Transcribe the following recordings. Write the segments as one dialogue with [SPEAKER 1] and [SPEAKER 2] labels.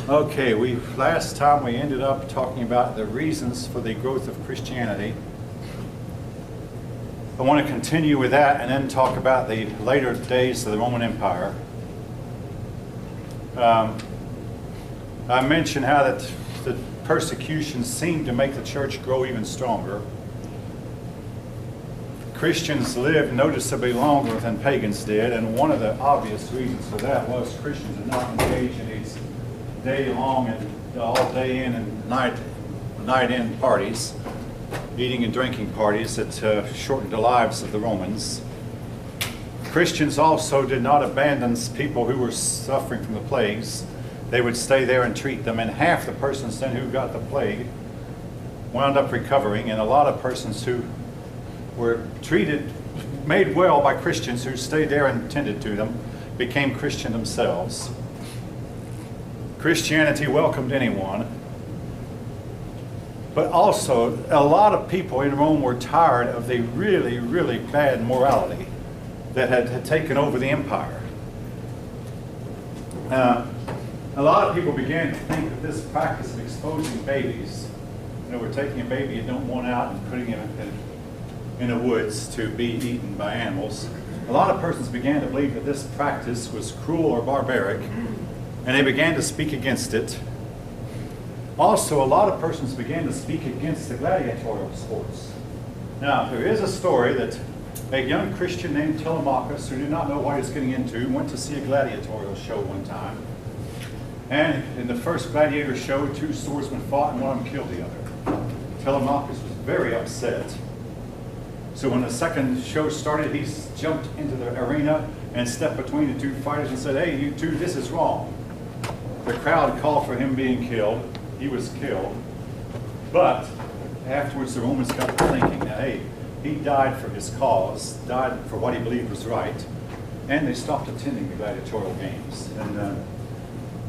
[SPEAKER 1] Okay, last time we ended up talking about the reasons for the growth of Christianity. I want to continue with that and then talk about the later days of the Roman Empire. I mentioned how that the persecution seemed to make the church grow even stronger. Christians lived noticeably longer than pagans did, and one of the obvious reasons for that was Christians did not engage in these day-long and all day in and night in parties, eating and drinking parties that shortened the lives of the Romans. Christians also did not abandon people who were suffering from the plagues. They would stay there and treat them, and half the persons then who got the plague wound up recovering, and a lot of persons who were made well by Christians who stayed there and tended to them, became Christian themselves. Christianity welcomed anyone, but also a lot of people in Rome were tired of the really, really bad morality that had taken over the empire. A lot of people began to think that this practice of exposing babies, we're taking a baby you don't want out and putting him in the woods to be eaten by animals. A lot of persons began to believe that this practice was cruel or barbaric, and they began to speak against it. Also, a lot of persons began to speak against the gladiatorial sports. Now, there is a story that a young Christian named Telemachus, who did not know what he was getting into, went to see a gladiatorial show one time. And in the first gladiator show, two swordsmen fought and one of them killed the other. Telemachus was very upset. So when the second show started, he jumped into the arena and stepped between the two fighters and said, "Hey, you two, this is wrong." The crowd called for him being killed. He was killed. But afterwards, the Romans got to thinking that, hey, he died for his cause, died for what he believed was right, and they stopped attending the gladiatorial games. And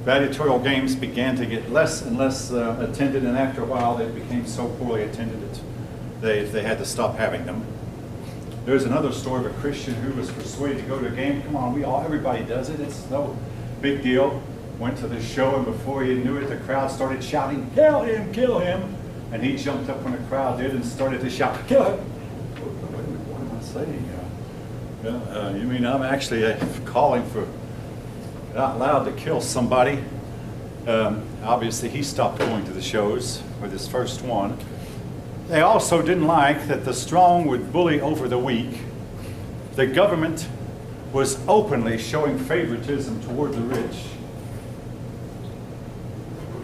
[SPEAKER 1] gladiatorial games began to get less and less attended, and after a while, they became so poorly attended that they had to stop having them. There's another story of a Christian who was persuaded to go to a game. Come on, everybody does it. It's no big deal. Went to the show, and before he knew it, the crowd started shouting, "Kill him, kill him!" And he jumped up when the crowd did and started to shout, "Kill him!" What am I saying? You mean I'm actually calling for out loud to kill somebody? Obviously, he stopped going to the shows with his first one. They also didn't like that the strong would bully over the weak. The government was openly showing favoritism toward the rich.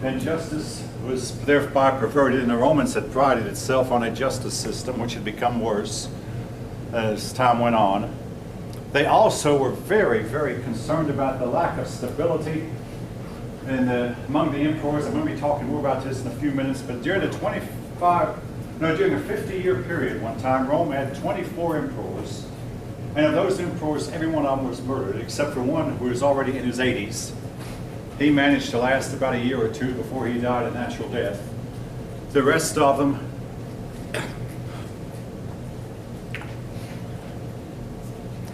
[SPEAKER 1] And justice was thereby perverted, and the Romans had prided itself on a justice system which had become worse as time went on. They also were very, very concerned about the lack of stability among the emperors. I'm going to be talking more about this in a few minutes, but during during a 50-year period one time, Rome had 24 emperors. And of those emperors, every one of them was murdered, except for one who was already in his 80s. He managed to last about a year or two before he died a natural death. The rest of them,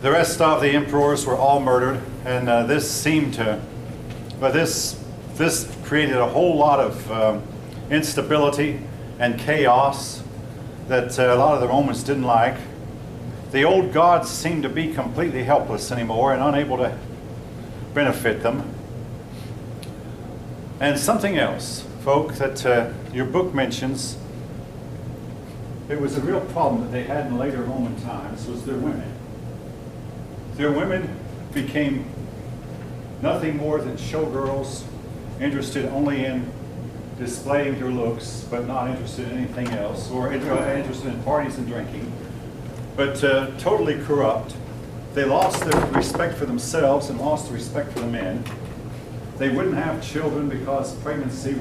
[SPEAKER 1] the rest of the emperors were all murdered, and this created a whole lot of instability and chaos that a lot of the Romans didn't like. The old gods seemed to be completely helpless anymore and unable to benefit them. And something else, folk, that your book mentions, it was a real problem that they had in later Roman times, was their women. Their women became nothing more than showgirls, interested only in displaying their looks, but not interested in anything else, or interested in parties and drinking, but totally corrupt. They lost their respect for themselves and lost the respect for the men. They wouldn't have children because pregnancy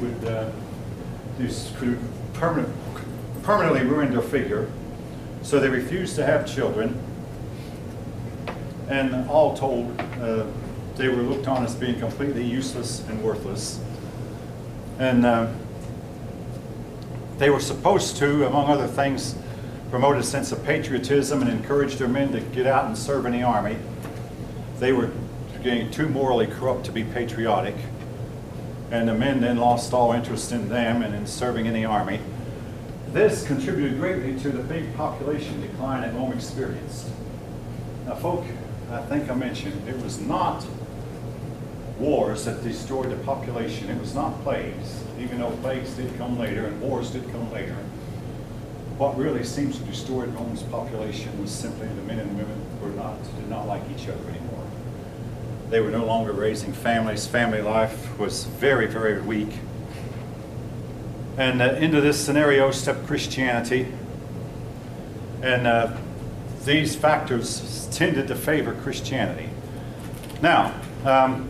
[SPEAKER 1] could permanently ruin their figure, so they refused to have children. And all told, they were looked on as being completely useless and worthless. And they were supposed to, among other things, promote a sense of patriotism and encourage their men to get out and serve in the army. They were getting too morally corrupt to be patriotic. and the men then lost all interest in them and in serving in the army. This contributed greatly to the big population decline that Rome experienced. Now, folk, I think I mentioned, it was not wars that destroyed the population. It was not plagues, even though plagues did come later and wars did come later. What really seems to destroy Rome's population was simply the men and women did not like each other anymore. They were no longer raising families. Family life was very, very weak. And into this scenario stepped Christianity. And these factors tended to favor Christianity. Now, I'm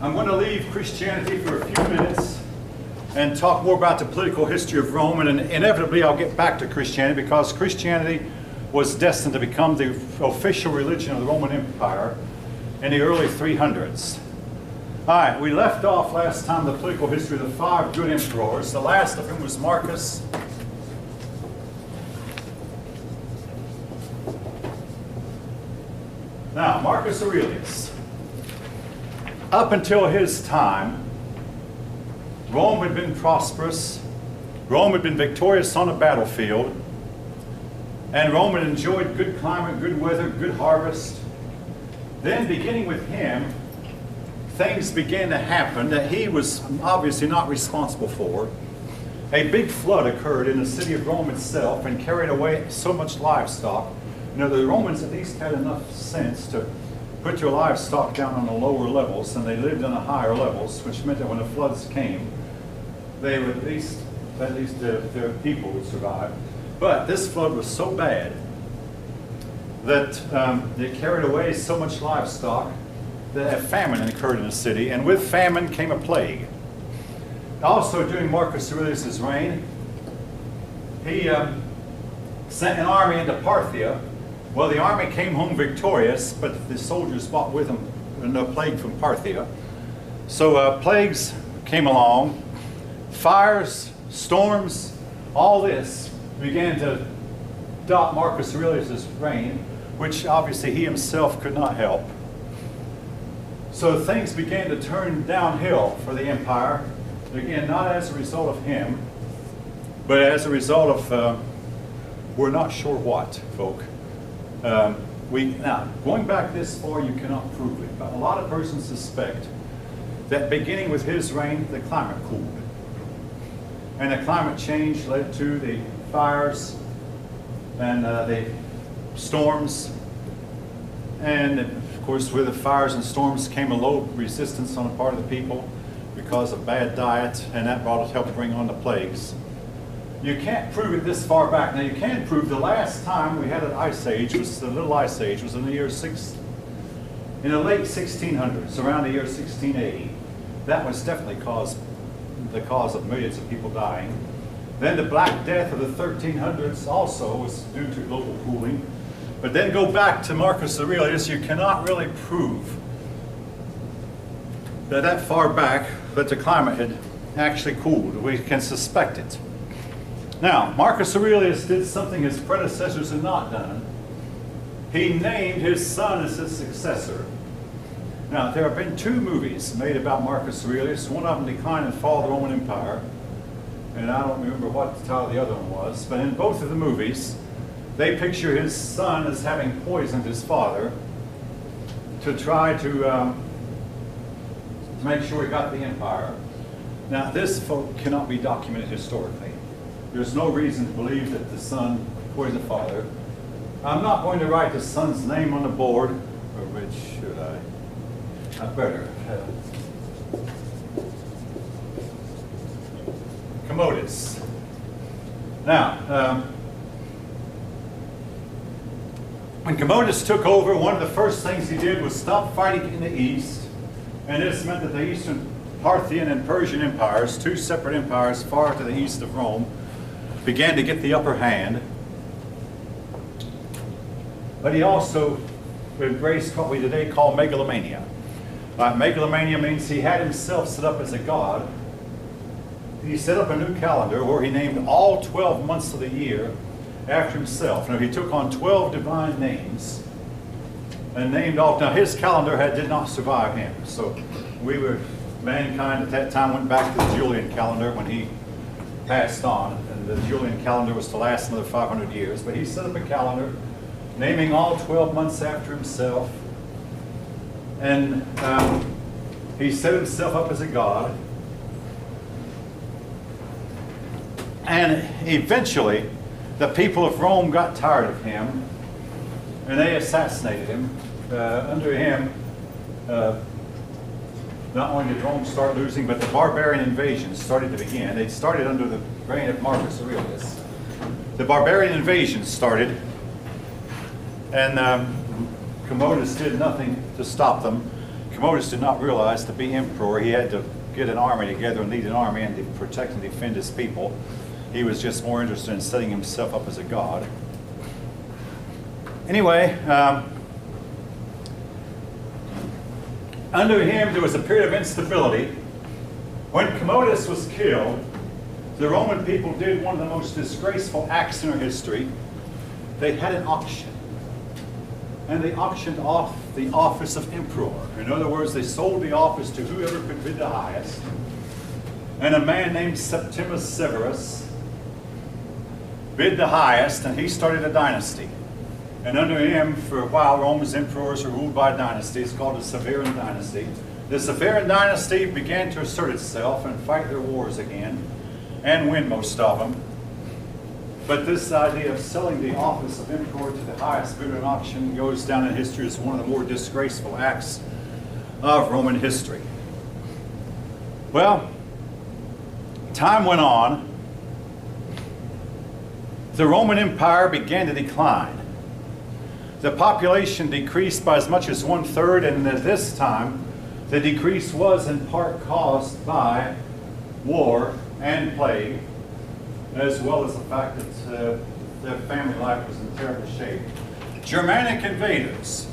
[SPEAKER 1] going to leave Christianity for a few minutes and talk more about the political history of Rome, and inevitably I'll get back to Christianity because Christianity was destined to become the official religion of the Roman Empire in the early 300s. All right, we left off last time the political history of the 5 good emperors. The last of whom was Marcus. Now, Marcus Aurelius. Up until his time, Rome had been prosperous. Rome had been victorious on the battlefield. And Rome had enjoyed good climate, good weather, good harvest. Then, beginning with him, things began to happen that he was obviously not responsible for. A big flood occurred in the city of Rome itself and carried away so much livestock. You know, the Romans at least had enough sense to put your livestock down on the lower levels, and they lived on the higher levels, which meant that when the floods came, they would at least their people would survive. But this flood was so bad that it carried away so much livestock that a famine occurred in the city, and with famine came a plague. Also, during Marcus Aurelius' reign, he sent an army into Parthia. Well, the army came home victorious, but the soldiers brought with them a plague from Parthia. So plagues came along, fires, storms, all this began to dot Marcus Aurelius' reign, which obviously he himself could not help. So things began to turn downhill for the empire, again, not as a result of him, but as a result of, we're not sure what, folk. Now, going back this far, you cannot prove it, but a lot of persons suspect that beginning with his reign, the climate cooled. And the climate change led to the fires and the storms. And of course, with the fires and storms came a low resistance on the part of the people because of bad diet, and that helped bring on the plagues. You can't prove it this far back. Now, you can prove the last time we had an ice age, was the Little Ice Age, was in the in the late 1600s, around the year 1680. That was definitely the cause of millions of people dying. Then the Black Death of the 1300s also was due to global cooling. But then go back to Marcus Aurelius, you cannot really prove that far back that the climate had actually cooled. We can suspect it. Now, Marcus Aurelius did something his predecessors had not done. He named his son as his successor. Now, there have been 2 movies made about Marcus Aurelius. One of them, Decline and Fall of the Roman Empire. And I don't remember what the title of the other one was. But in both of the movies, they picture his son as having poisoned his father to try to make sure he got the empire. Now, this, folk, cannot be documented historically. There's no reason to believe that the son poisoned the father. I'm not going to write the son's name on the board, or which should I? I better. Commodus. Now, when Commodus took over, one of the first things he did was stop fighting in the east, and this meant that the Eastern Parthian and Persian empires, 2 separate empires far to the east of Rome, began to get the upper hand. But he also embraced what we today call megalomania. Megalomania means he had himself set up as a god. He set up a new calendar where he named all 12 months of the year after himself. Now, he took on 12 divine names, and named off. Now his calendar did not survive him, so mankind at that time went back to the Julian calendar when he passed on, and the Julian calendar was to last another 500 years. But he set up a calendar, naming all 12 months after himself, and he set himself up as a god. And eventually, the people of Rome got tired of him, and they assassinated him. Under him, not only did Rome start losing, but the barbarian invasions started to begin. They started under the reign of Marcus Aurelius. The barbarian invasions started, and Commodus did nothing to stop them. Commodus did not realize to be emperor, he had to get an army together and lead an army and to protect and defend his people. He was just more interested in setting himself up as a god. Anyway, under him there was a period of instability. When Commodus was killed, the Roman people did one of the most disgraceful acts in our history. They had an auction. And they auctioned off the office of emperor. In other words, they sold the office to whoever could bid the highest. And a man named Septimus Severus bid the highest, and he started a dynasty. And under him, for a while, Rome's emperors were ruled by dynasties called the Severan dynasty. The Severan dynasty began to assert itself and fight their wars again, and win most of them. But this idea of selling the office of emperor to the highest bidder in auction goes down in history as one of the more disgraceful acts of Roman history. Well, time went on. The Roman Empire began to decline. The population decreased by as much as 1/3, and at this time, the decrease was in part caused by war and plague, as well as the fact that their family life was in terrible shape. Germanic invaders.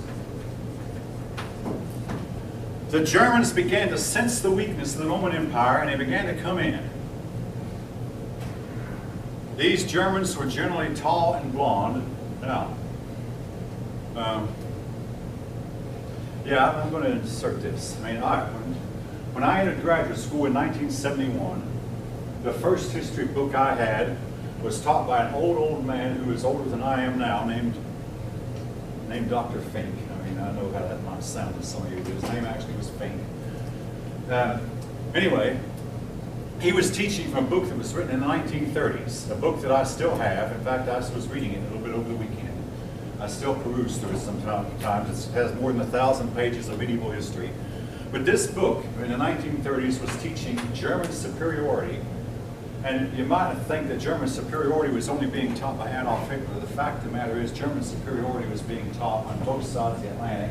[SPEAKER 1] The Germans began to sense the weakness of the Roman Empire, and they began to come in. These Germans were generally tall and blonde. Now, I'm going to insert this. I mean, when I entered graduate school in 1971, the first history book I had was taught by an old man who is older than I am now, named Dr. Fink. I mean, I know how that might sound to some of you, but his name actually was Fink. Anyway, he was teaching from a book that was written in the 1930s, a book that I still have. In fact, I was reading it a little bit over the weekend. I still peruse through it sometimes. It has more than 1,000 pages of medieval history. But this book in the 1930s was teaching German superiority. And you might think that German superiority was only being taught by Adolf Hitler. The fact of the matter is German superiority was being taught on both sides of the Atlantic.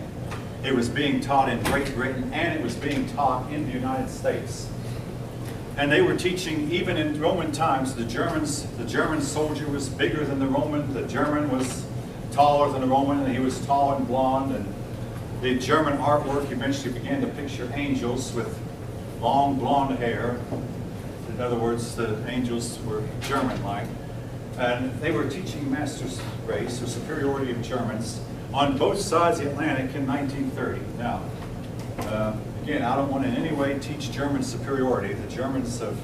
[SPEAKER 1] It was being taught in Great Britain, and it was being taught in the United States. And they were teaching, even in Roman times, the German soldier was bigger than the Roman. The German was taller than the Roman, and he was tall and blonde. And the German artwork eventually began to picture angels with long blonde hair. In other words, the angels were German-like. And they were teaching master's race, or superiority of Germans, on both sides of the Atlantic in 1930. Now, again, I don't want to in any way teach German superiority. The Germans have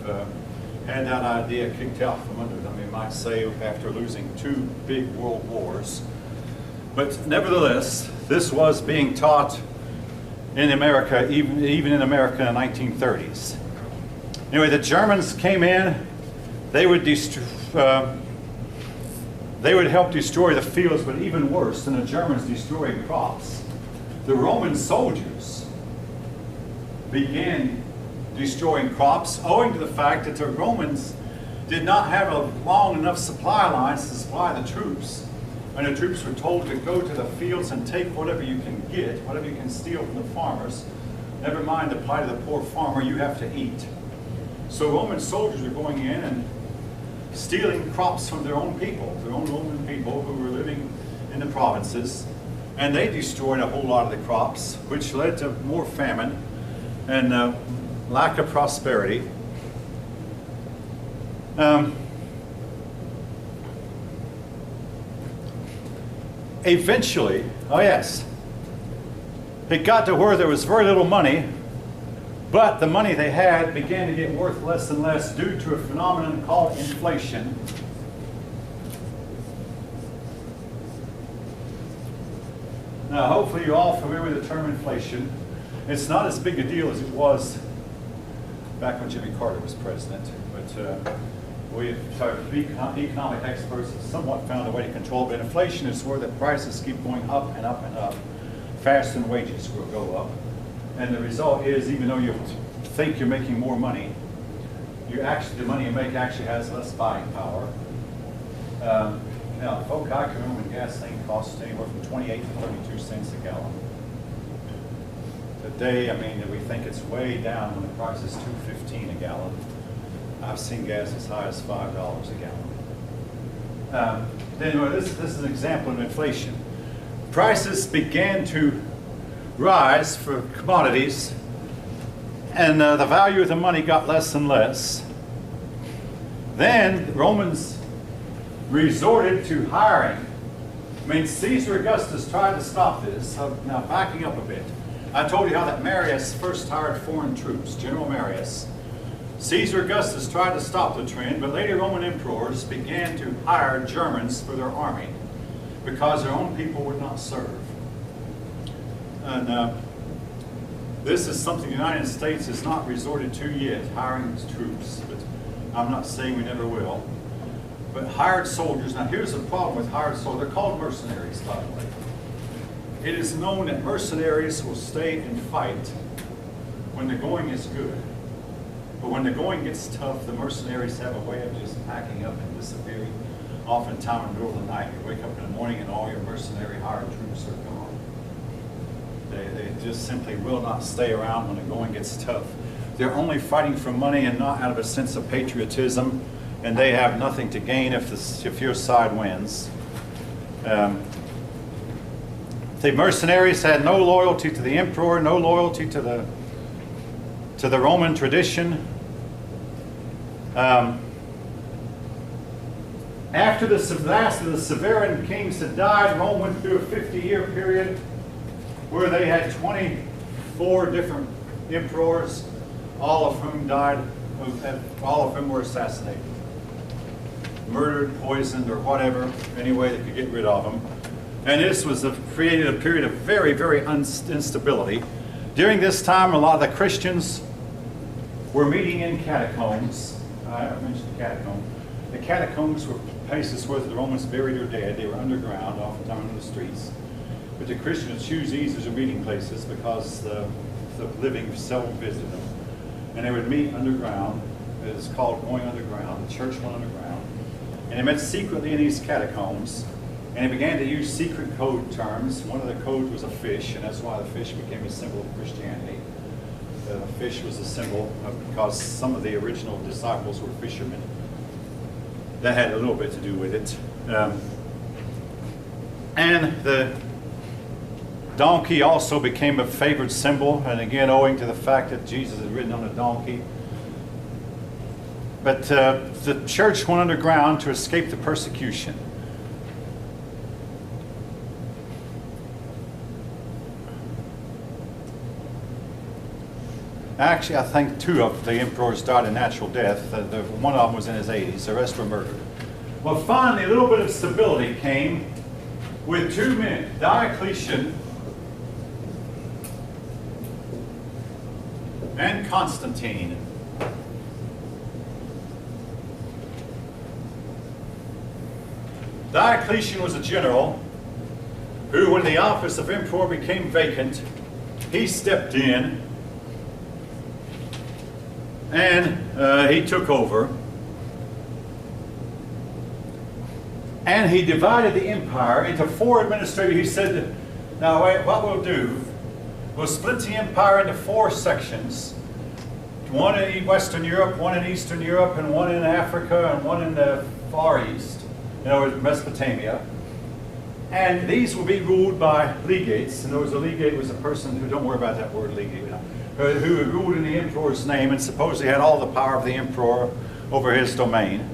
[SPEAKER 1] had that idea kicked out from under them, you might say, after losing 2 big world wars. But nevertheless, this was being taught in America, even in America in the 1930s. Anyway, the Germans came in. They would help destroy the fields, but even worse than the Germans destroying crops, the Roman soldiers began destroying crops owing to the fact that the Romans did not have a long enough supply lines to supply the troops. And the troops were told to go to the fields and take whatever you can get, whatever you can steal from the farmers. Never mind the plight of the poor farmer, you have to eat. So Roman soldiers were going in and stealing crops from their own people, their own Roman people who were living in the provinces. And they destroyed a whole lot of the crops, which led to more famine and lack of prosperity. Eventually, it got to where there was very little money, but the money they had began to get worth less and less due to a phenomenon called inflation. Now, hopefully you're all familiar with the term inflation. It's not as big a deal as it was back when Jimmy Carter was president, but economic experts have somewhat found a way to control it. But inflation is where the prices keep going up and up and up, faster than wages will go up. And the result is, even though you think you're making more money, the money you make actually has less buying power. Now, folk, I can remember when gasoline costs anywhere from 28 to 32 cents a gallon. Today, I mean, we think it's way down when the price is $2.15 a gallon. I've seen gas as high as $5 a gallon. This is an example of inflation. Prices began to rise for commodities, and the value of the money got less and less. Then the Romans resorted to hiring. I mean, Caesar Augustus tried to stop this. So now, backing up a bit, I told you how that Marius first hired foreign troops, General Marius. Caesar Augustus tried to stop the trend, but later Roman emperors began to hire Germans for their army because their own people would not serve. And this is something the United States has not resorted to yet, hiring troops, but I'm not saying we never will. But hired soldiers, now here's the problem with hired soldiers. They're called mercenaries, by the way. It is known that mercenaries will stay and fight when the going is good. But when the going gets tough, the mercenaries have a way of just packing up and disappearing. Oftentimes in the middle of the night, you wake up in the morning and all your mercenary hired troops are gone. They just simply will not stay around when the going gets tough. They're only fighting for money and not out of a sense of patriotism, and they have nothing to gain if your side wins. The mercenaries had no loyalty to the emperor, no loyalty to the Roman tradition. After the last of the Severan kings had died, Rome went through a 50-year period where they had 24 different emperors, all of whom died, all of whom were assassinated. Murdered, poisoned, or whatever, any way they could get rid of them. And this created a period of very, very instability. During this time, a lot of the Christians were meeting in catacombs. I mentioned catacombs. The catacombs were places where the Romans buried their dead. They were underground, oftentimes in the streets. But the Christians choose these as their meeting places because the living seldom visited them. And they would meet underground. It's called going underground. The church went underground. And they met secretly in these catacombs. And they began to use secret code terms. One of the codes was a fish, and that's why the fish became a symbol of Christianity. The fish was a symbol because some of the original disciples were fishermen. That had a little bit to do with it. And the donkey also became a favored symbol, and again owing to the fact that Jesus had ridden on a donkey. But the church went underground to escape the persecution. Actually, I think 2 of the emperors died a natural death. One of them was in his 80s. The rest were murdered. Well, finally, a little bit of stability came with 2 men, Diocletian and Constantine. Diocletian was a general who, when the office of emperor became vacant, he stepped in and he took over. And he divided the empire into 4 administrators. He said, now wait, what we'll do, we'll split the empire into 4 sections. One in Western Europe, one in Eastern Europe, and one in Africa, and one in the Far East, Mesopotamia. And these will be ruled by legates. And there was a legate was a person who, don't worry about that word legate, who ruled in the emperor's name and supposedly had all the power of the emperor over his domain.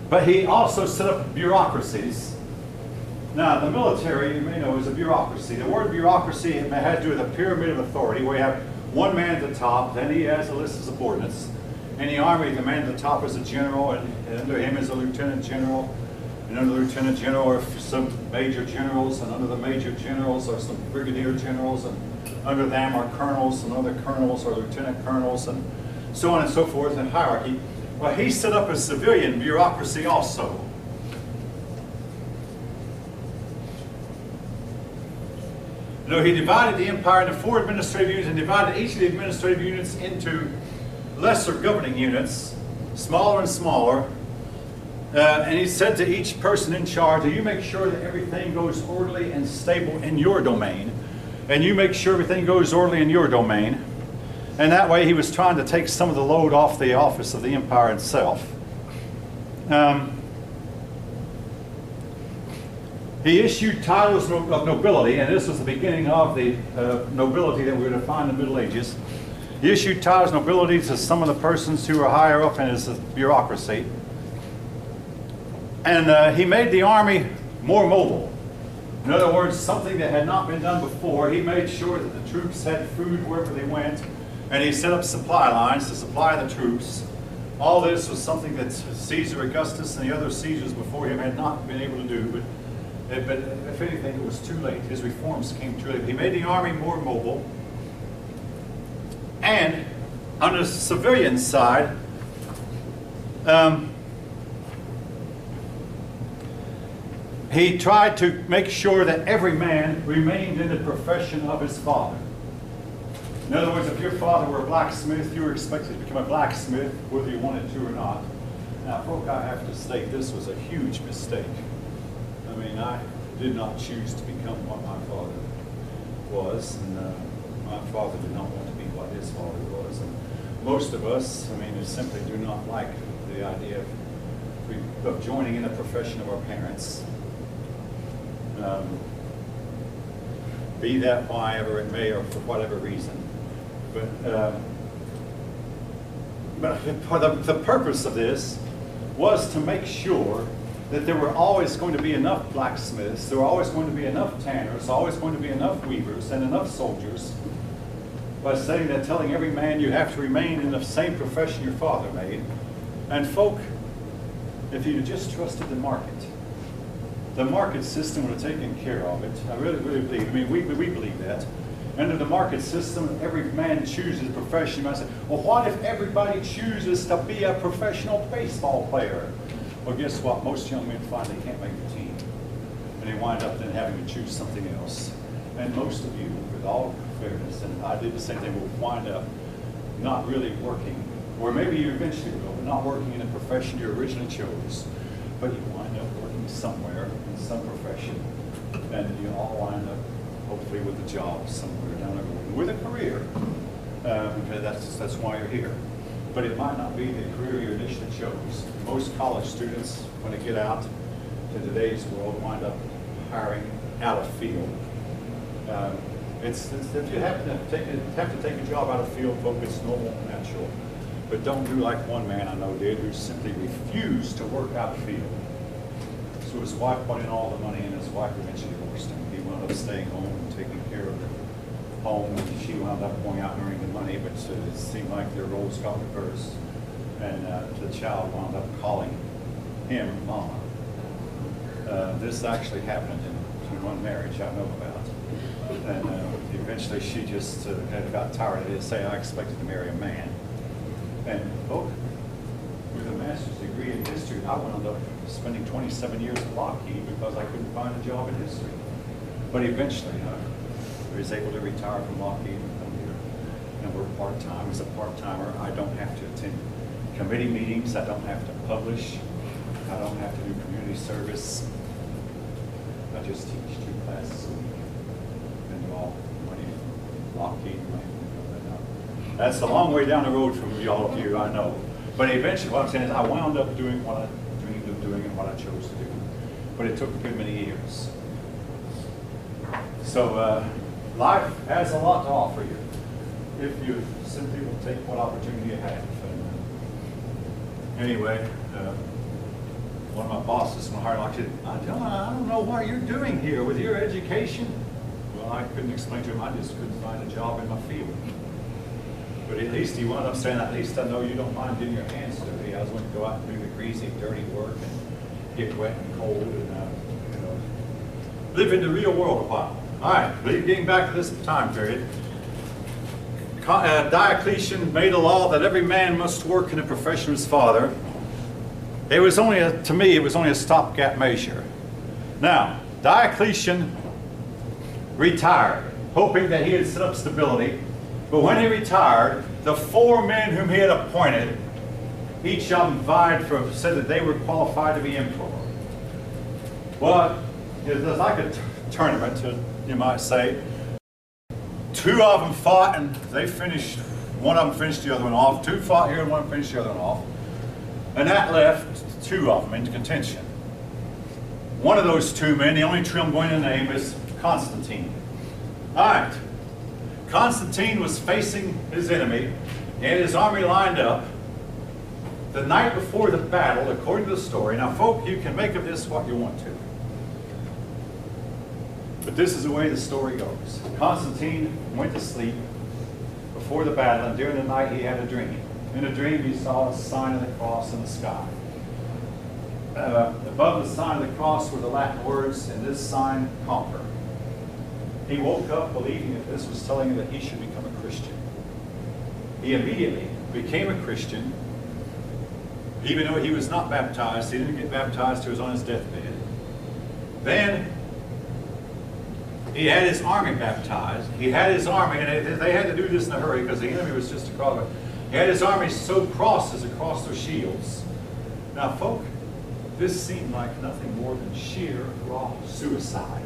[SPEAKER 1] But he also set up bureaucracies Now, the military, you may know, is a bureaucracy. The word bureaucracy has to do with a pyramid of authority where you have one man at the top, then he has a list of subordinates. In the Army, the man at the top is a general, and under him is a lieutenant general. And under the lieutenant general are some major generals, and under the major generals are some brigadier generals, and under them are colonels, and other colonels are lieutenant colonels, and so on and so forth in hierarchy. Well, he set up a civilian bureaucracy also. You know, he divided the empire into 4 administrative units and divided each of the administrative units into lesser governing units, smaller and smaller. And he said to each person in charge, you make sure that everything goes orderly and stable in your domain. And you make sure everything goes orderly in your domain. And that way he was trying to take some of the load off the office of the empire itself. He issued titles of nobility, and this was the beginning of the nobility that we were to find in the Middle Ages. He issued titles of nobility to some of the persons who were higher up in his bureaucracy. And he made the army more mobile. In other words, something that had not been done before. He made sure that the troops had food wherever they went, and he set up supply lines to supply the troops. All this was something that Caesar Augustus and the other Caesars before him had not been able to do, but if anything, it was too late. His reforms came too late. He made the army more mobile. And on the civilian side, he tried to make sure that every man remained in the profession of his father. In other words, if your father were a blacksmith, you were expected to become a blacksmith, whether you wanted to or not. Now, folk, I have to state this was a huge mistake. I mean, I did not choose to become what my father was, and my father did not want to be what his father was. And most of us, I mean, simply do not like the idea of joining in the profession of our parents. Be that why ever it may, or for whatever reason. But the purpose of this was to make sure that there were always going to be enough blacksmiths, there were always going to be enough tanners, always going to be enough weavers, and enough soldiers, by saying that, telling every man you have to remain in the same profession your father made. And folk, if you just trusted the market system would have taken care of it. I really, really believe. I mean, we believe that. Under the market system, every man chooses a profession. You might say, well, what if everybody chooses to be a professional baseball player? Well, guess what? Most young men find they can't make the team. And they wind up then having to choose something else. And most of you, with all fairness, and I did the same thing, will wind up not really working, or maybe you eventually will, but not working in a profession you originally chose. But you wind up working somewhere in some profession, and you all wind up hopefully with a job somewhere down the road, with a career, because that's why you're here. But it might not be the career you initially chose. Most college students, when they get out to today's world, wind up hiring out of field. If you have to take a job out of field, folks, it's normal and natural. But don't do like one man I know did, who simply refused to work out of field. So his wife put in all the money, and his wife eventually divorced him. He wound up staying home and taking care of the home, and she wound up going out and earning the money, but it seemed like their roles got reversed. And the child wound up calling him Mama. This actually happened in one marriage I know about. And eventually she just got tired of it, saying, I expected to marry a man. And with a master's degree in history, I wound up spending 27 years at Lockheed because I couldn't find a job in history. But eventually I was able to retire from Lockheed and come here and work part-time. As a part-timer, I don't have to attend committee meetings, I don't have to publish, I don't have to do community service. I just teach 2 classes a week. And all money, Lockheed money. That's a long way down the road from all of you, I know. But eventually, what I'm saying is, I wound up doing what I dreamed of doing and what I chose to do. But it took a good many years. So life has a lot to offer you if you simply will take what opportunity you have. And, anyway, one of my bosses from Hard Rock said, I don't know what you're doing here with your education. Well, I couldn't explain to him, I just couldn't find a job in my field. But at least he wound up saying, at least I know you don't mind getting your hands dirty. I was going to go out and do the greasy, dirty work and get wet and cold and, live in the real world a while. All right, getting back to this time period. Diocletian made a law that every man must work in the profession of his father. It was only, to me, it was only a stopgap measure. Now, Diocletian retired, hoping that he had set up stability. But when he retired, the 4 men whom he had appointed, each of them vied for, said that they were qualified to be emperor. Well, it was like a tournament, you might say. 2 of them fought and they finished, one of them finished the other one off. 2 fought here and one finished the other one off. And that left 2 of them in contention. One of those 2 men, the only 2 I'm going to name, is Constantine. All right. Constantine was facing his enemy and his army lined up the night before the battle, according to the story. Now, folk, you can make of this what you want to. But this is the way the story goes. Constantine went to sleep before the battle, and during the night he had a dream. In a dream he saw a sign of the cross in the sky. Above the sign of the cross were the Latin words, and this sign, conquer. He woke up believing that this was telling him that he should become a Christian. He immediately became a Christian, even though he was not baptized. He didn't get baptized till he was on his deathbed. Then he had his army baptized. He had his army, and they had to do this in a hurry because the enemy was just across. He had his army sew crosses across their shields. Now, folk, this seemed like nothing more than sheer raw suicide.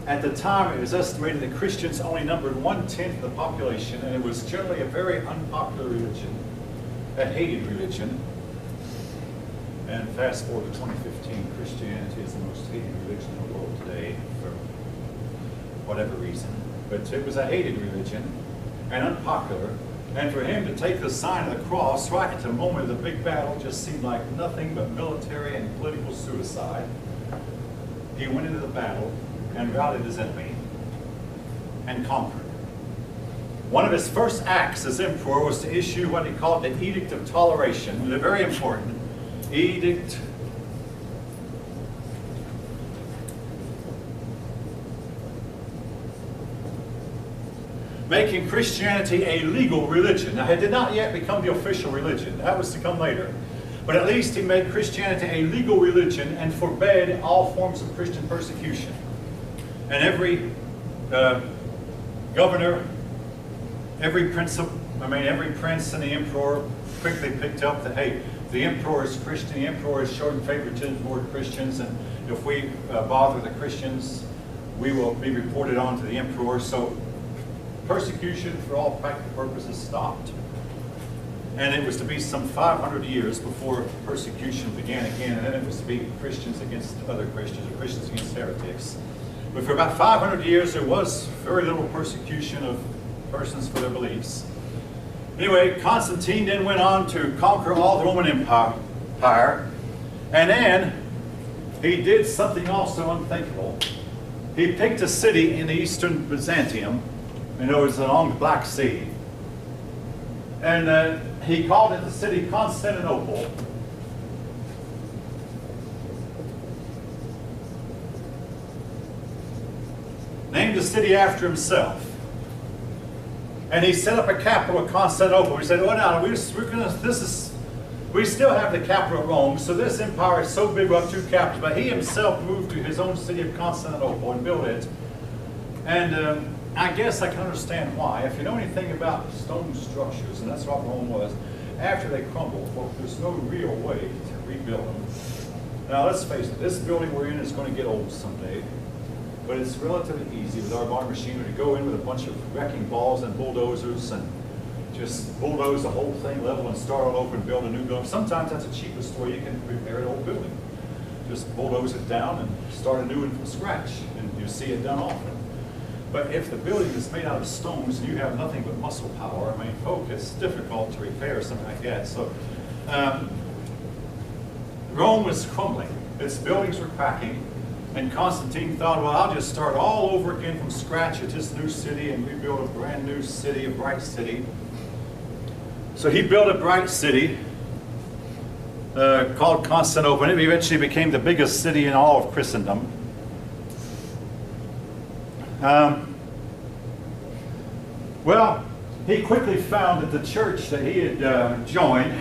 [SPEAKER 1] At the time, it was estimated that Christians only numbered 1/10 of the population, and it was generally a very unpopular religion, a hated religion. And fast forward to 2015, Christianity is the most hated religion in the world today for whatever reason. But it was a hated religion and unpopular. And for him to take the sign of the cross right at the moment of the big battle just seemed like nothing but military and political suicide. He went into the battle and routed his enemy and conquered. One of his first acts as emperor was to issue what he called the Edict of Toleration, a very important edict. Making Christianity a legal religion. Now, it did not yet become the official religion. That was to come later. But at least he made Christianity a legal religion and forbade all forms of Christian persecution. And every governor, every prince and the emperor quickly picked up that, hey, the emperor is Christian, the emperor is showing favoritism toward Christians, and if we bother the Christians, we will be reported on to the emperor. So persecution, for all practical purposes, stopped. And it was to be some 500 years before persecution began again, and then it was to be Christians against other Christians, or Christians against heretics. But for about 500 years, there was very little persecution of persons for their beliefs. Anyway, Constantine then went on to conquer all the Roman Empire, and then he did something also unthinkable. He picked a city in the eastern Byzantium, and it was along the Black Sea. And he called it the city Constantinople. Named the city after himself. And he set up a capital at Constantinople. He said, well, now, we still have the capital at Rome, so this empire is so big, we'll have 2 capitals. But he himself moved to his own city of Constantinople and built it. And I guess I can understand why. If you know anything about stone structures, and that's what Rome was, after they crumble, well, there's no real way to rebuild them. Now, let's face it, this building we're in is going to get old someday. But it's relatively easy with our modern machinery to go in with a bunch of wrecking balls and bulldozers and just bulldoze the whole thing level and start all over and build a new building. Sometimes that's the cheapest way you can repair an old building. Just bulldoze it down and start a new one from scratch, and you see it done often. But if the building is made out of stones and you have nothing but muscle power, I mean, folk, it's difficult to repair something like that. So Rome was crumbling. Its buildings were cracking. And Constantine thought, well, I'll just start all over again from scratch at this new city and rebuild a brand new city, a bright city. So he built a bright city called Constantinople. It eventually became the biggest city in all of Christendom. Well, he quickly found that the church that he had joined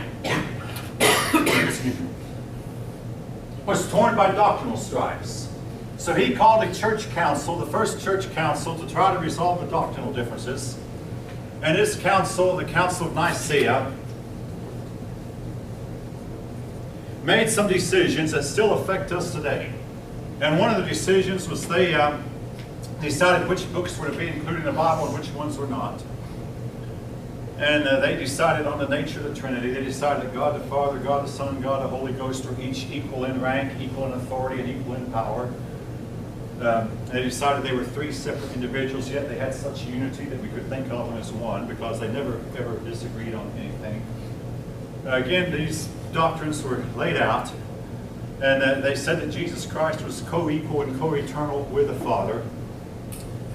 [SPEAKER 1] was torn by doctrinal strifes. So he called a church council, the first church council, to try to resolve the doctrinal differences. And this council, the Council of Nicaea, made some decisions that still affect us today. And one of the decisions was they decided which books were to be included in the Bible and which ones were not. And they decided on the nature of the Trinity. They decided that God the Father, God the Son, God the Holy Ghost were each equal in rank, equal in authority, and equal in power. They decided they were three separate individuals, yet they had such unity that we could think of them as one because they never ever disagreed on anything. Again, these doctrines were laid out, and they said that Jesus Christ was co-equal and co-eternal with the Father.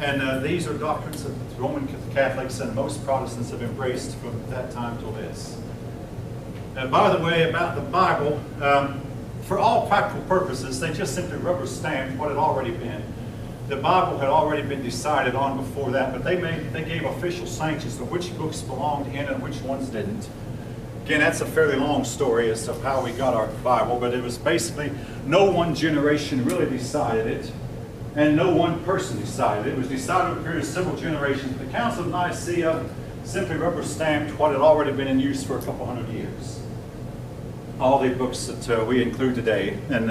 [SPEAKER 1] And these are doctrines that Roman Catholics and most Protestants have embraced from that time till this. And by the way, about the Bible, for all practical purposes, they just simply rubber stamped what had already been. The Bible had already been decided on before that, but they gave official sanctions to which books belonged in and which ones didn't. Again, that's a fairly long story as to how we got our Bible, but it was basically no one generation really decided it, and no one person decided it. It was decided over a period of several generations. The Council of Nicaea simply rubber stamped what had already been in use for a couple hundred years. All the books that we include today. And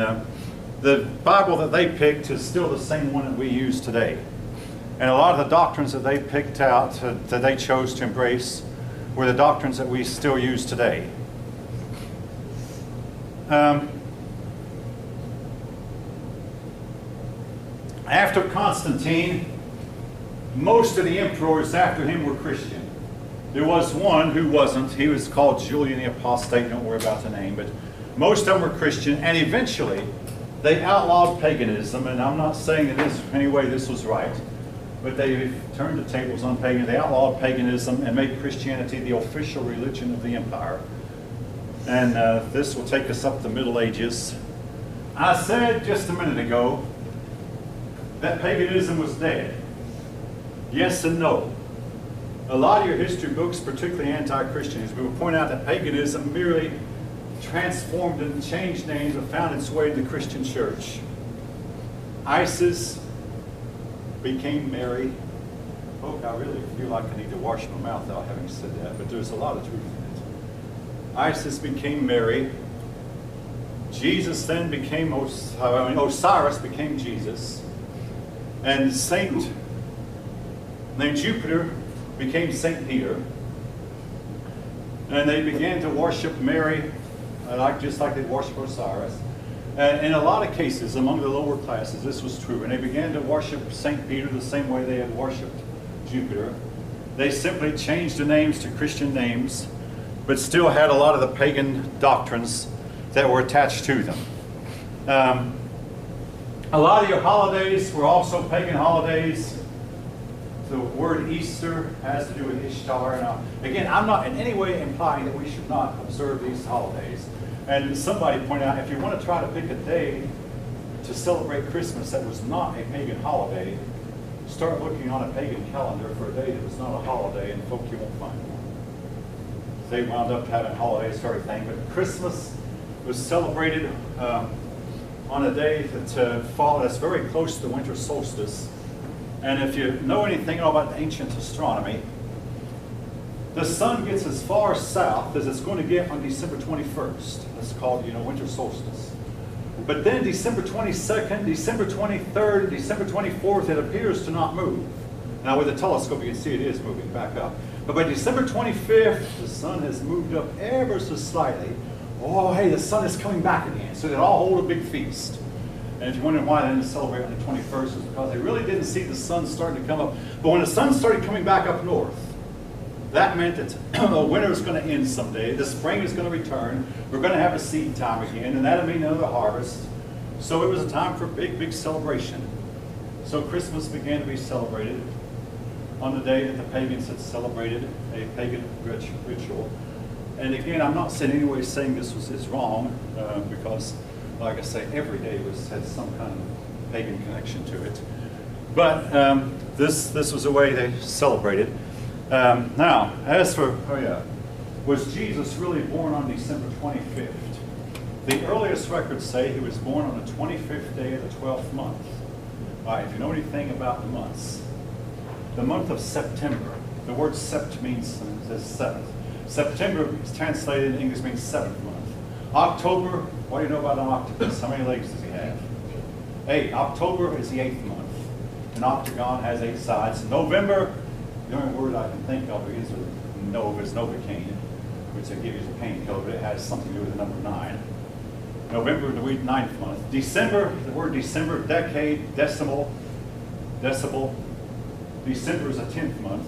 [SPEAKER 1] the Bible that they picked is still the same one that we use today. And a lot of the doctrines that they picked out, that they chose to embrace, were the doctrines that we still use today. After Constantine, most of the emperors after him were Christian. There was one who wasn't. He was called Julian the Apostate. Don't worry about the name. But most of them were Christian. And eventually, they outlawed paganism. And I'm not saying in any way this was right. But they turned the tables on paganism. They outlawed paganism and made Christianity the official religion of the empire. And this will take us up to the Middle Ages. I said just a minute ago that paganism was dead. Yes and no. A lot of your history books, particularly anti-Christianism, will point out that paganism merely transformed and changed names and found its way to the Christian church. Isis became Mary. Oh, I really feel like I need to wash my mouth out having said that, but there's a lot of truth in it. Isis became Mary. Jesus then became, Osiris became Jesus. And saint named Jupiter became St. Peter. And they began to worship Mary just like they worship Osiris. And in a lot of cases, among the lower classes, this was true. And they began to worship St. Peter the same way they had worshipped Jupiter. They simply changed the names to Christian names, but still had a lot of the pagan doctrines that were attached to them. A lot of your holidays were also pagan holidays. The word Easter has to do with Ishtar. Now, again, I'm not in any way implying that we should not observe these holidays. And somebody pointed out, if you want to try to pick a day to celebrate Christmas that was not a pagan holiday, start looking on a pagan calendar for a day that was not a holiday, and folk, you won't find one. They wound up having holidays for everything, but Christmas was celebrated on a day that's very close to the winter solstice. And if you know anything about ancient astronomy, the sun gets as far south as it's going to get on December 21st. That's called, winter solstice. But then December 22nd, December 23rd, December 24th, it appears to not move. Now with a telescope you can see it is moving back up. But by December 25th, the sun has moved up ever so slightly. Oh, hey, the sun is coming back again. So they all hold a big feast. And if you're wondering why they didn't celebrate on the 21st, it's because they really didn't see the sun starting to come up. But when the sun started coming back up north, that meant that the winter was going to end someday, the spring is going to return, we're going to have a seed time again, and that'll mean another harvest. So it was a time for big, big celebration. So Christmas began to be celebrated on the day that the pagans had celebrated a pagan ritual. And again, I'm not in any way saying this is wrong, because, like I say, every day had some kind of pagan connection to it. But this was a way they celebrated. Now, as for, was Jesus really born on December 25th? The earliest records say he was born on the 25th day of the 12th month. All right, if you know anything about the months, the month of September, the word sept means seventh. September is translated in English means seventh month. October, what do you know about an octopus? How many legs does he have? 8. October is the 8th month. An octagon has 8 sides. November, the only word I can think of is Novocaine, which I give you as a painkiller, but it has something to do with the number 9. November, the 9th month. December, the word December, decade, decimal, decibel. December is a 10th month.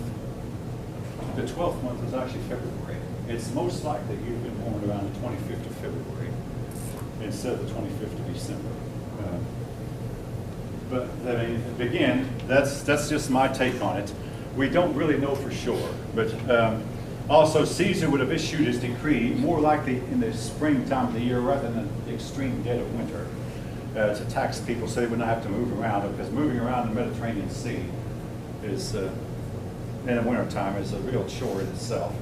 [SPEAKER 1] The 12th month is actually February. It's most likely you've been born around the 25th of February instead of the 25th of December. But I mean, again, that's just my take on it. We don't really know for sure. But also, Caesar would have issued his decree more likely in the springtime of the year rather than the extreme dead of winter to tax people so they would not have to move around, because moving around the Mediterranean Sea is, in the wintertime, is a real chore in itself.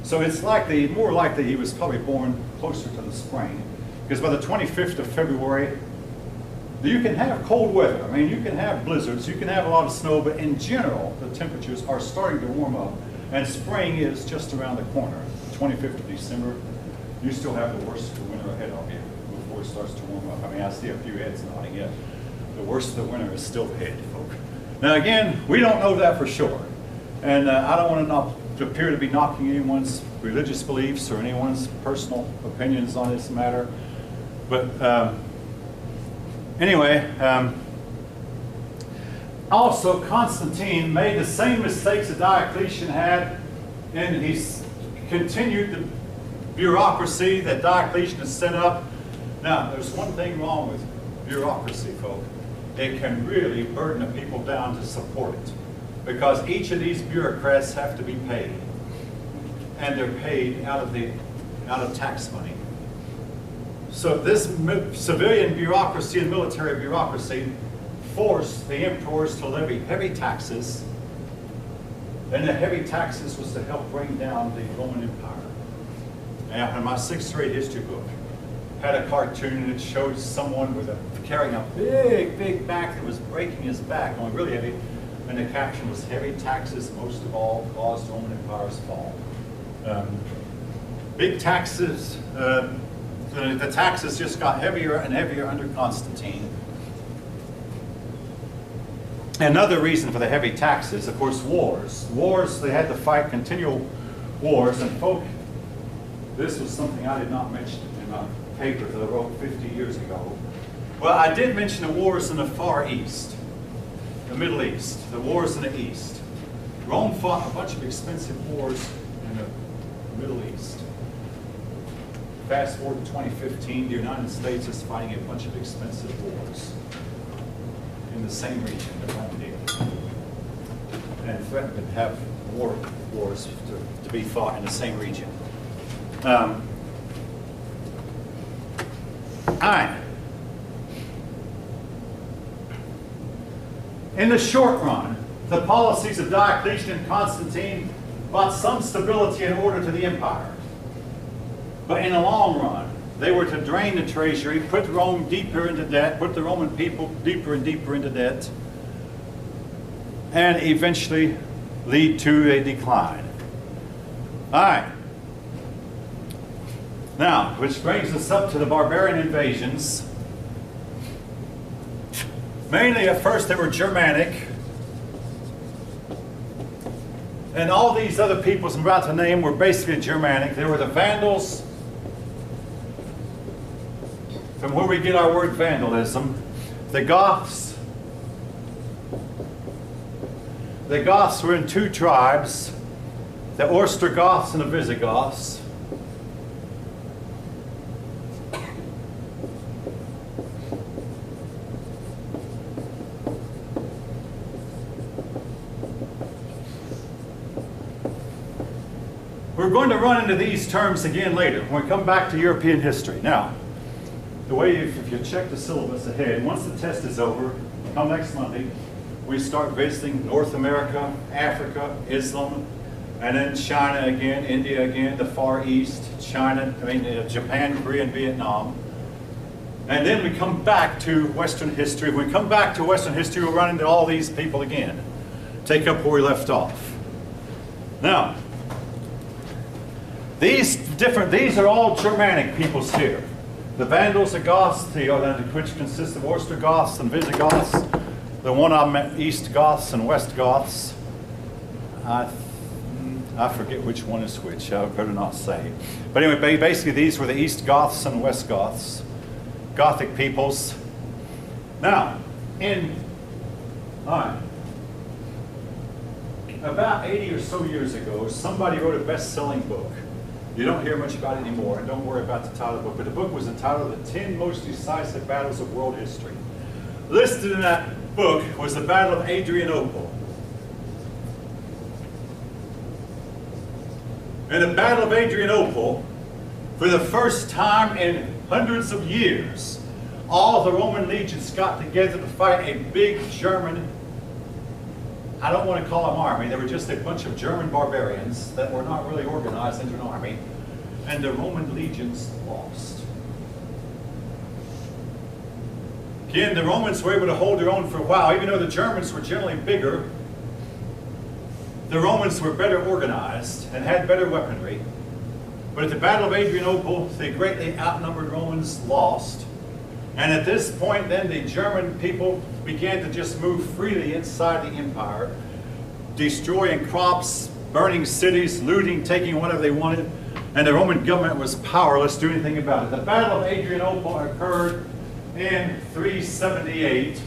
[SPEAKER 1] So it's more likely he was probably born closer to the spring, because by the 25th of February, you can have cold weather. I mean, you can have blizzards, you can have a lot of snow, but in general, the temperatures are starting to warm up, and spring is just around the corner. 25th of December, you still have the worst of the winter ahead of you before it starts to warm up. I mean, I see a few heads nodding yet. The worst of the winter is still ahead, folks. Now again, we don't know that for sure. And I don't want to appear to be knocking anyone's religious beliefs or anyone's personal opinions on this matter. But anyway, also Constantine made the same mistakes that Diocletian had, and he's continued the bureaucracy that Diocletian has set up. Now, there's one thing wrong with bureaucracy, folks. It can really burden the people down to support it, because each of these bureaucrats have to be paid, and they're paid out of tax money. So this civilian bureaucracy and military bureaucracy forced the emperors to levy heavy taxes, and the heavy taxes was to help bring down the Roman Empire. Now, in my 6th grade history book, had a cartoon and it showed someone carrying a big back that was breaking his back, only really heavy, and the caption was, "Heavy taxes most of all caused Roman Empire's fall." Big taxes, the taxes just got heavier and heavier under Constantine. Another reason for the heavy taxes, of course, wars. Wars, they had to fight continual wars, and folk, this was something I did not mention in my paper that I wrote 50 years ago. Well, I did mention the wars in the Far East, the Middle East, the wars in the East. Rome fought a bunch of expensive wars in the Middle East. Fast forward to 2015, the United States is fighting a bunch of expensive wars in the same region that Rome did, and threatened to have wars to be fought in the same region. All right. In the short run, the policies of Diocletian and Constantine brought some stability and order to the empire. But in the long run, they were to drain the treasury, put Rome deeper into debt, put the Roman people deeper and deeper into debt, and eventually lead to a decline. All right. Now, which brings us up to the barbarian invasions. Mainly at first they were Germanic. And all these other peoples I'm about to name were basically Germanic. They were the Vandals, from where we get our word vandalism. The Goths. The Goths were in 2 tribes. the Ostrogoths and the Visigoths. We're going to run into these terms again later when we come back to European history. Now, the way, if you check the syllabus ahead, once the test is over, come next Monday, we start visiting North America, Africa, Islam, and then China again, India again, the Far East, Japan, Korea, and Vietnam. And then we come back to Western history. When we come back to Western history, we'll run into all these people again. Take up where we left off. Now, these are all Germanic peoples here. The Vandals, the Goths, which consist of Ostrogoths and Visigoths. The one I meant, East Goths and West Goths. I forget which one is which. I better not say. But anyway, basically these were the East Goths and West Goths, Gothic peoples. Now, about 80 or so years ago, somebody wrote a best-selling book. You don't hear much about it anymore, and don't worry about the title of the book, but the book was entitled The 10 Most Decisive Battles of World History. Listed in that book was the Battle of Adrianople. In the Battle of Adrianople, for the first time in hundreds of years, all the Roman legions got together to fight a big German, I don't want to call them army, they were just a bunch of German barbarians that were not really organized into an army, and the Roman legions lost. Again, the Romans were able to hold their own for a while, even though the Germans were generally bigger. The Romans were better organized and had better weaponry. But at the Battle of Adrianople, the greatly outnumbered Romans lost. And at this point, then, the German people began to just move freely inside the empire, destroying crops, burning cities, looting, taking whatever they wanted, and the Roman government was powerless to do anything about it. The Battle of Adrianople occurred in 378.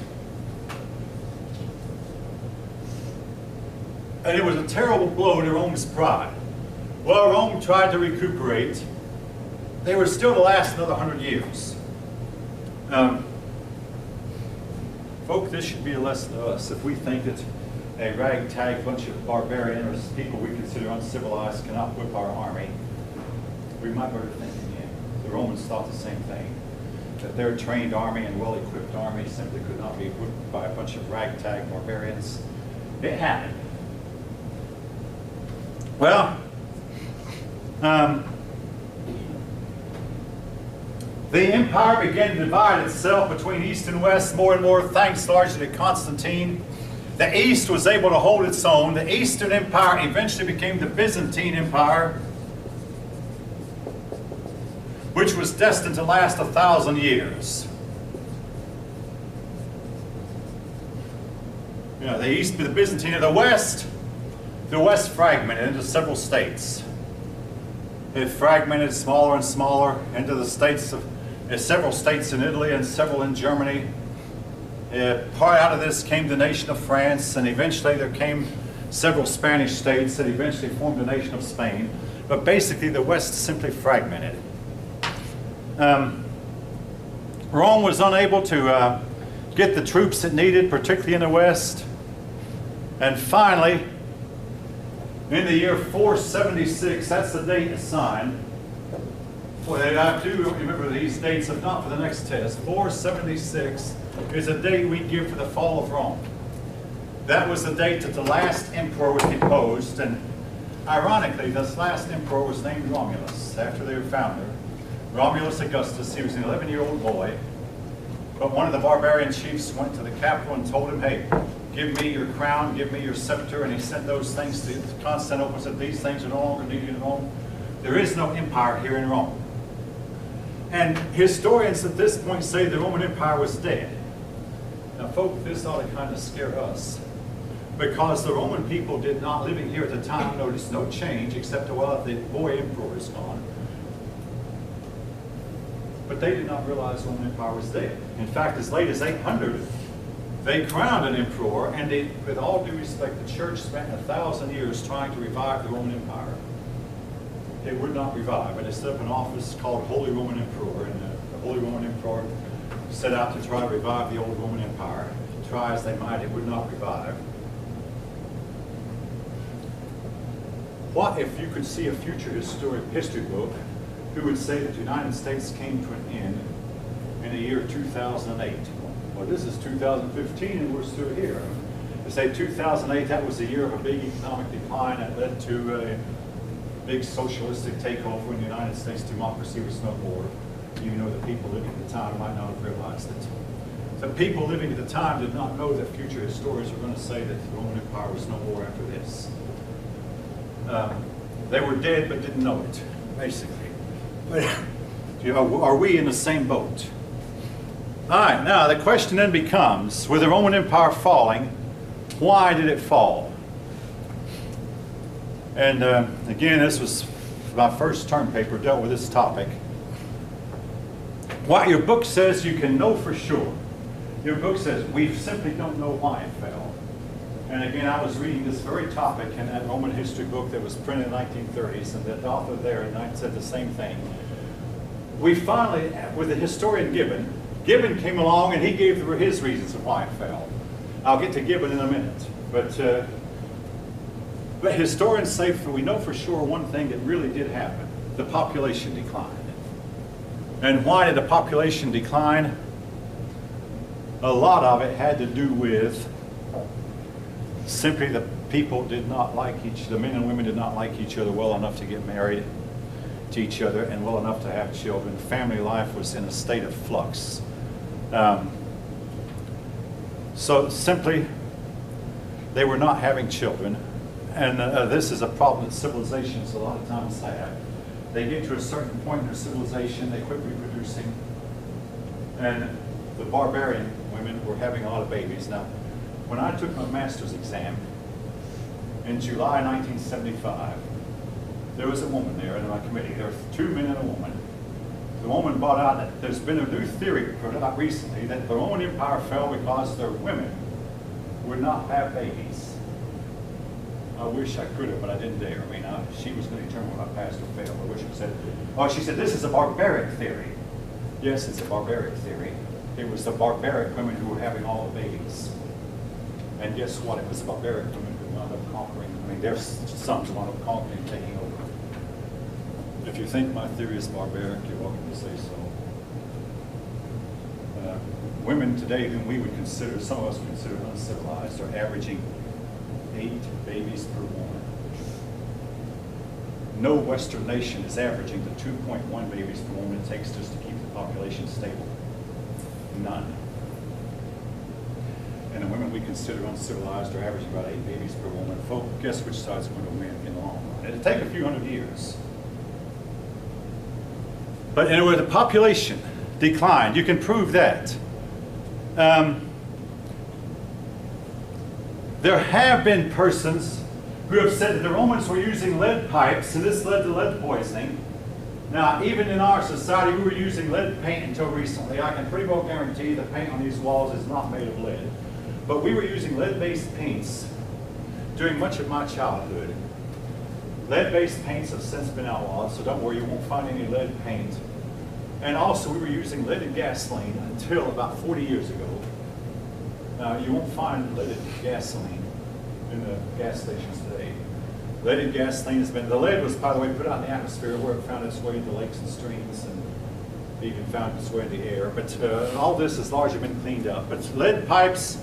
[SPEAKER 1] And it was a terrible blow to Rome's pride. Well, Rome tried to recuperate. They were still to last another 100 years. Folks, this should be a lesson to us. If we think that a ragtag bunch of barbarians, people we consider uncivilized, cannot whip our army, we might better think again. The Romans thought the same thing, that their trained army and well-equipped army simply could not be whipped by a bunch of ragtag barbarians. It happened. Well, the empire began to divide itself between East and West more and more, thanks largely to Constantine. The East was able to hold its own. The Eastern Empire eventually became the Byzantine Empire, which was destined to last 1,000 years. You know, the East, the Byzantine, the West fragmented into several states. It fragmented smaller and smaller into the states of several states in Italy and several in Germany. Part out of this came the nation of France, and eventually there came several Spanish states that eventually formed the nation of Spain. But basically the West simply fragmented. Rome was unable to get the troops it needed, particularly in the West. And finally, in the year 476, that's the date assigned. Well, I do remember these dates, if not for the next test. 476 is a date we give for the fall of Rome. That was the date that the last emperor was deposed, and ironically, this last emperor was named Romulus, after their founder. Romulus Augustus. He was an 11-year-old boy, but one of the barbarian chiefs went to the capital and told him, hey, give me your crown, give me your scepter, and he sent those things to Constantinople and said, these things are no longer needed in Rome. There is no empire here in Rome. And historians at this point say the Roman Empire was dead. Now, folks, this ought to kind of scare us, because the Roman people did not, living here at the time, notice no change, except, well, the boy emperor is gone. But they did not realize the Roman Empire was dead. In fact, as late as 800, They crowned an emperor, and they, with all due respect, the church spent 1,000 years trying to revive the Roman Empire. It would not revive, but they set up an office called Holy Roman Emperor, and the Holy Roman Emperor set out to try to revive the old Roman Empire. Try as they might, it would not revive. What if you could see a future history book who would say that the United States came to an end in the year 2008? Well, this is 2015 and we're still here. They say 2008, that was the year of a big economic decline that led to a big socialistic takeover in the United States. Democracy was no more. Even though the people living at the time might not have realized it. The people living at the time did not know that future historians were going to say that the Roman Empire was no more after this. They were dead but didn't know it, basically. But, you know, are we in the same boat? All right, now the question then becomes, with the Roman Empire falling, why did it fall? And again, this was my first term paper, dealt with this topic. What your book says you can know for sure. Your book says we simply don't know why it fell. And again, I was reading this very topic in that Roman history book that was printed in the 1930s, and the author there said the same thing. We finally, with the historian Gibbon came along and he gave his reasons of why it fell. I'll get to Gibbon in a minute. But historians say we know for sure one thing that really did happen. The population declined. And why did the population decline? A lot of it had to do with simply the people did not like the men and women did not like each other well enough to get married to each other and well enough to have children. Family life was in a state of flux. So simply, they were not having children. And this is a problem that civilizations a lot of times have. They get to a certain point in their civilization, they quit reproducing, and the barbarian women were having a lot of babies. Now, when I took my master's exam in July 1975, there was a woman there in my committee. There were 2 men and a woman. The woman brought out that there's been a new theory put out recently that the Roman Empire fell because their women would not have babies. I wish I could have, but I didn't dare. I mean, she was going to determine what I passed or failed. I wish I said, oh, she said, this is a barbaric theory. Yes, it's a barbaric theory. It was the barbaric women who were having all the babies. And guess what? It was the barbaric women who wound up conquering. I mean, their sons wound up conquering and taking over. If you think my theory is barbaric, you're welcome to say so. Women today, whom we would consider, some of us would consider uncivilized, are averaging 8 babies per woman. No Western nation is averaging the 2.1 babies per woman it takes just to keep the population stable. None. And the women we consider uncivilized are averaging about 8 babies per woman. Folk, guess which side's going to win in the long run? It'll take a few hundred years. But anyway, the population declined. You can prove that. There have been persons who have said that the Romans were using lead pipes, and this led to lead poisoning. Now, even in our society, we were using lead paint until recently. I can pretty well guarantee the paint on these walls is not made of lead. But we were using lead-based paints during much of my childhood. Lead-based paints have since been outlawed, so don't worry, you won't find any lead paint. And also, we were using leaded gasoline until about 40 years ago. You won't find leaded gasoline in the gas stations today. Leaded gasoline has been, the lead was, by the way, put out in the atmosphere where it found its way into lakes and streams and even found its way in the air. But all this has largely been cleaned up. But lead pipes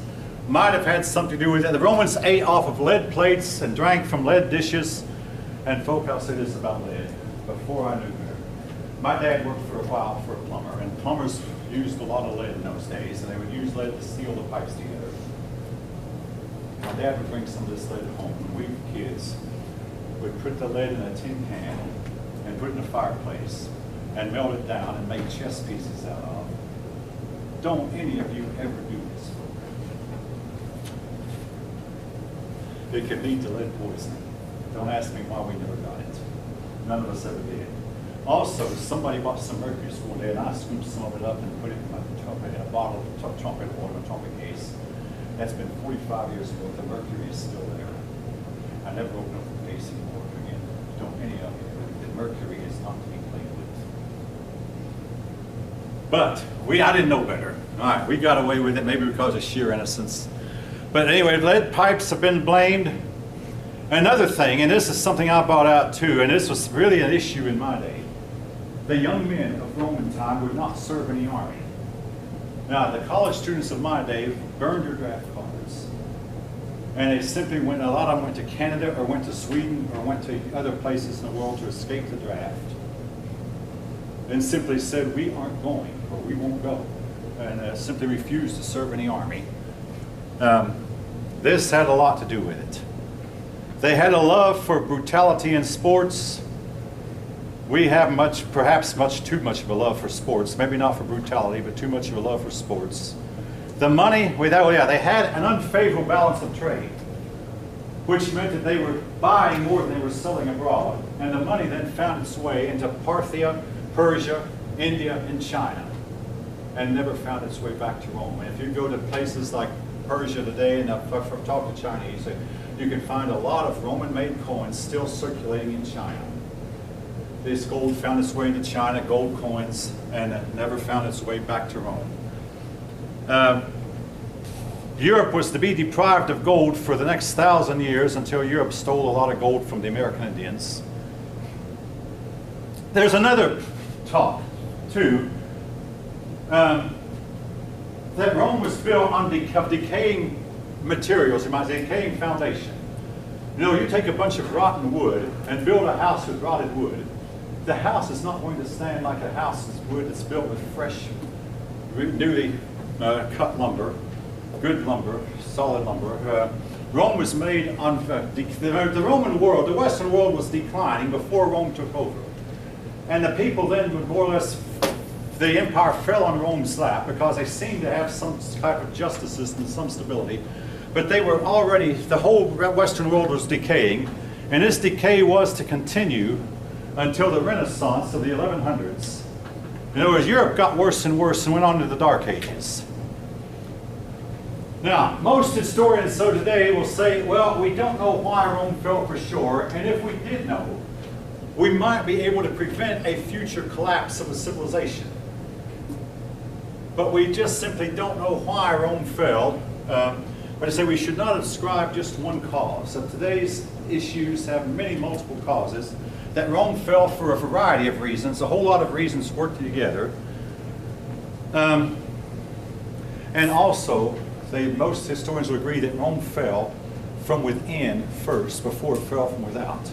[SPEAKER 1] might have had something to do with it. The Romans ate off of lead plates and drank from lead dishes. And folk, I'll say this about lead. Before I knew her, my dad worked for a while for a plumber, and plumbers used a lot of lead in those days, and they would use lead to seal the pipes together. My dad would bring some of this lead home. When we were kids, we'd put the lead in a tin can and put it in a fireplace and melt it down and make chess pieces out of. Don't any of you ever do this. It can lead to lead poisoning. Don't ask me why we never got it. None of us ever did. Also, somebody bought some mercury one day, and I scooped some of it up and put it in my trumpet, in a bottle of trumpet water, a trumpet case. That's been 45 years ago. The mercury is still there. I never open up the case anymore again. Don't any of you. The mercury is not to be played with. But I didn't know better. All right, we got away with it, maybe because of sheer innocence. But anyway, lead pipes have been blamed. Another thing, and this is something I brought out too, and this was really an issue in my day. The young men of Roman time would not serve in the army. Now, the college students of my day burned their draft cards. And they simply went, a lot of them went to Canada or went to Sweden or went to other places in the world to escape the draft. And simply said, we aren't going, or we won't go. And simply refused to serve in the army. This had a lot to do with it. They had a love for brutality in sports. We have perhaps much too much of a love for sports. Maybe not for brutality, but too much of a love for sports. The money, they had an unfavorable balance of trade, which meant that they were buying more than they were selling abroad. And the money then found its way into Parthia, Persia, India, and China, and never found its way back to Rome. And if you go to places like Persia today, and I've talked to Chinese, you can find a lot of Roman-made coins still circulating in China. This gold found its way into China, gold coins, and it never found its way back to Rome. Europe was to be deprived of gold for the next 1,000 years until Europe stole a lot of gold from the American Indians. There's another talk, too, that Rome was built on decaying materials, you might say, decaying foundation. You know, you take a bunch of rotten wood and build a house with rotted wood. The house is not going to stand like a house that's wood that's built with fresh, newly cut lumber, good lumber, solid lumber. Rome was made on, the Roman world, the Western world was declining before Rome took over. And the people then would more or less, the empire fell on Rome's lap because they seemed to have some type of justice system, some stability. But they were already, the whole Western world was decaying, and this decay was to continue until the Renaissance of the 1100s. In other words, Europe got worse and worse and went on to the Dark Ages. Now, most historians so today will say, well, we don't know why Rome fell for sure, and if we did know, we might be able to prevent a future collapse of a civilization. But we just simply don't know why Rome fell. But I say we should not ascribe just one cause. So today's issues have many multiple causes. That Rome fell for a variety of reasons, a whole lot of reasons worked together. And also, most historians will agree that Rome fell from within first, before it fell from without.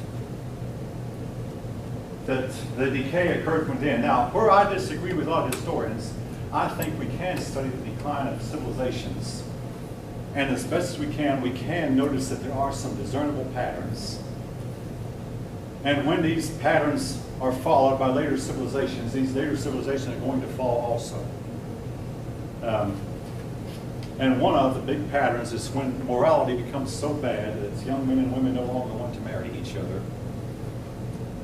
[SPEAKER 1] That the decay occurred from within. Now, where I disagree with a lot of historians, I think we can study the decline of civilizations. And as best as we can notice that there are some discernible patterns. And when these patterns are followed by later civilizations, these later civilizations are going to fall also. And one of the big patterns is when morality becomes so bad that young men and women no longer want to marry each other.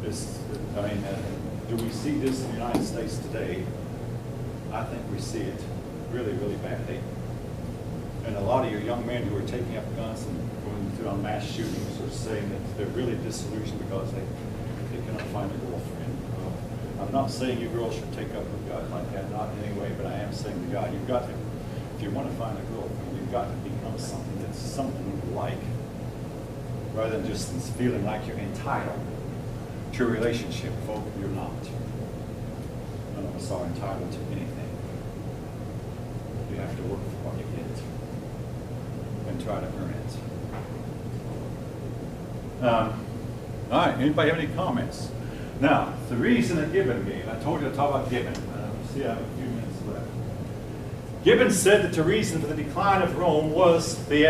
[SPEAKER 1] Do we see this in the United States today? I think we see it really, really badly. And a lot of your young men who are taking up guns and going through mass shootings are saying that they're really disillusioned because they cannot find a girlfriend. I'm not saying you girls should take up with guys like that, not in any way, but I am saying to God, you've got to, if you want to find a girlfriend, you've got to become something that's something you like, rather than just feeling like you're entitled to a relationship. Folk, you're not. None of us are entitled to anything. You have to work for what you get and try to earn it. All right, anybody have any comments? Now, the reason that Gibbon gave, I told you to talk about Gibbon. See, I have a few minutes left. Gibbon said that the reason for the decline of Rome was the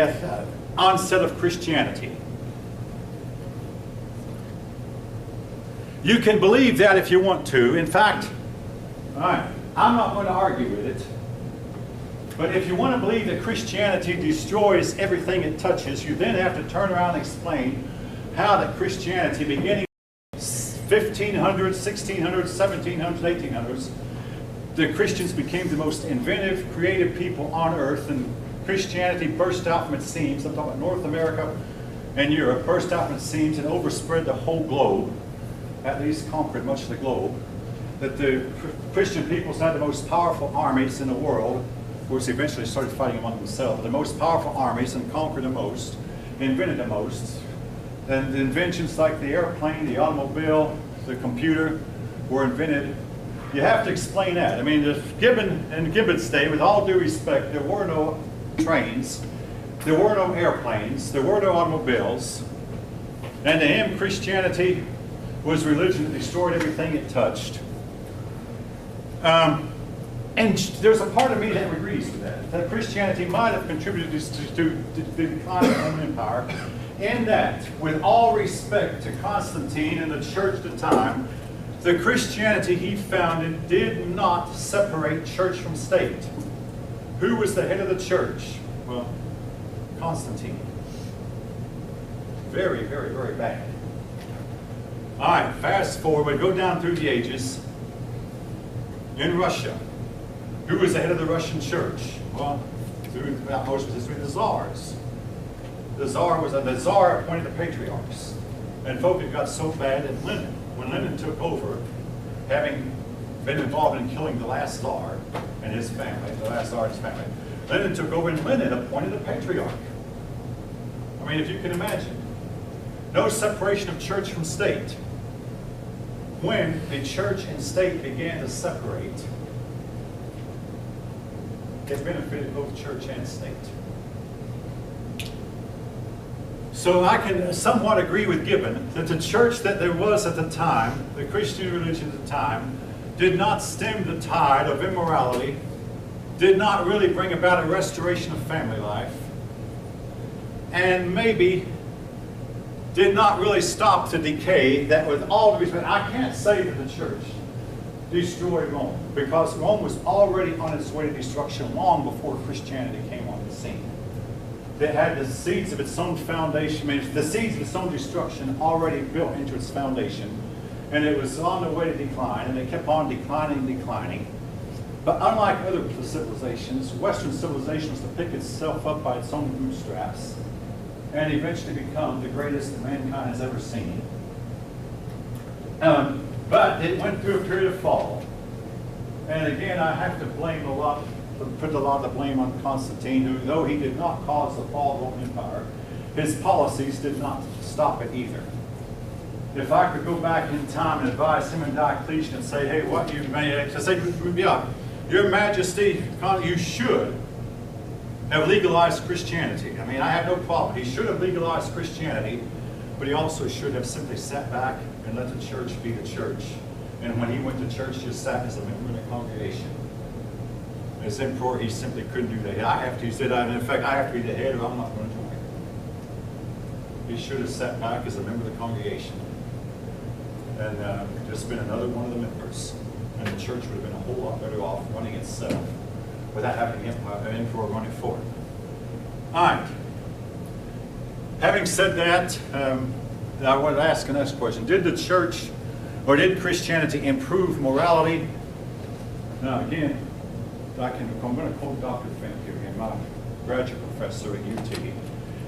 [SPEAKER 1] onset of Christianity. You can believe that if you want to. In fact, all right, I'm not going to argue with it. But if you want to believe that Christianity destroys everything it touches, you then have to turn around and explain how that Christianity, beginning 1500s, 1600s, 1700s, 1800s, the Christians became the most inventive, creative people on earth, and Christianity burst out from its seams, I'm talking about North America and Europe, burst out from its seams and overspread the whole globe, at least conquered much of the globe, that the Christian peoples had the most powerful armies in the world. Of course, they eventually started fighting among themselves, but the most powerful armies and conquered the most, invented the most. And the inventions like the airplane, the automobile, the computer were invented. You have to explain that. I mean, in Gibbon's day, with all due respect, there were no trains, there were no airplanes, there were no automobiles, and to him, Christianity was religion that destroyed everything it touched. And there's a part of me that agrees with that Christianity might have contributed to the decline of the Roman Empire, in that, with all respect to Constantine and the church at the time, the Christianity he founded did not separate church from state. Who was the head of the church? Well, Constantine. Very, very, very bad. All right, fast forward, go down through the ages. In Russia, who was the head of the Russian church? Well, throughout most of history, the czars. The czar appointed the patriarchs. And folk, it got so bad that when Lenin took over, having been involved in killing the last czar and his family, the last czar and his family, Lenin took over and Lenin appointed a patriarch. I mean, if you can imagine. No separation of church from state. When the church and state began to separate, it benefited both church and state. So I can somewhat agree with Gibbon that the church that there was at the time, the Christian religion at the time, did not stem the tide of immorality, did not really bring about a restoration of family life, and maybe did not really stop the decay that, with all due respect, I can't say that the church destroyed Rome, because Rome was already on its way to destruction long before Christianity came on the scene. It had the seeds of its own foundation, I mean, the seeds of its own destruction already built into its foundation, and it was on the way to decline, and it kept on declining and declining. But unlike other civilizations, Western civilization was to pick itself up by its own bootstraps and eventually become the greatest that mankind has ever seen. But it went through a period of fall. And again, I have to blame put a lot of the blame on Constantine, who, though he did not cause the fall of the Roman Empire, his policies did not stop it either. If I could go back in time and advise him and Diocletian and say, hey, what you may to say, yeah, Your Majesty, you should have legalized Christianity. I mean, I have no problem. He should have legalized Christianity, but he also should have simply sat back and let the church be the church. And when he went to church, just sat as a member of the congregation. As emperor, he simply couldn't do that. He said, in fact, I have to be the head or I'm not going to join. He should have sat back as a member of the congregation and just been another one of the members. And the church would have been a whole lot better off running itself without having an emperor running for it. All right. Having said that, I want to ask the next question. Did the church, or did Christianity improve morality? Now again, I'm going to quote Dr. Fink here again, my graduate professor at UT.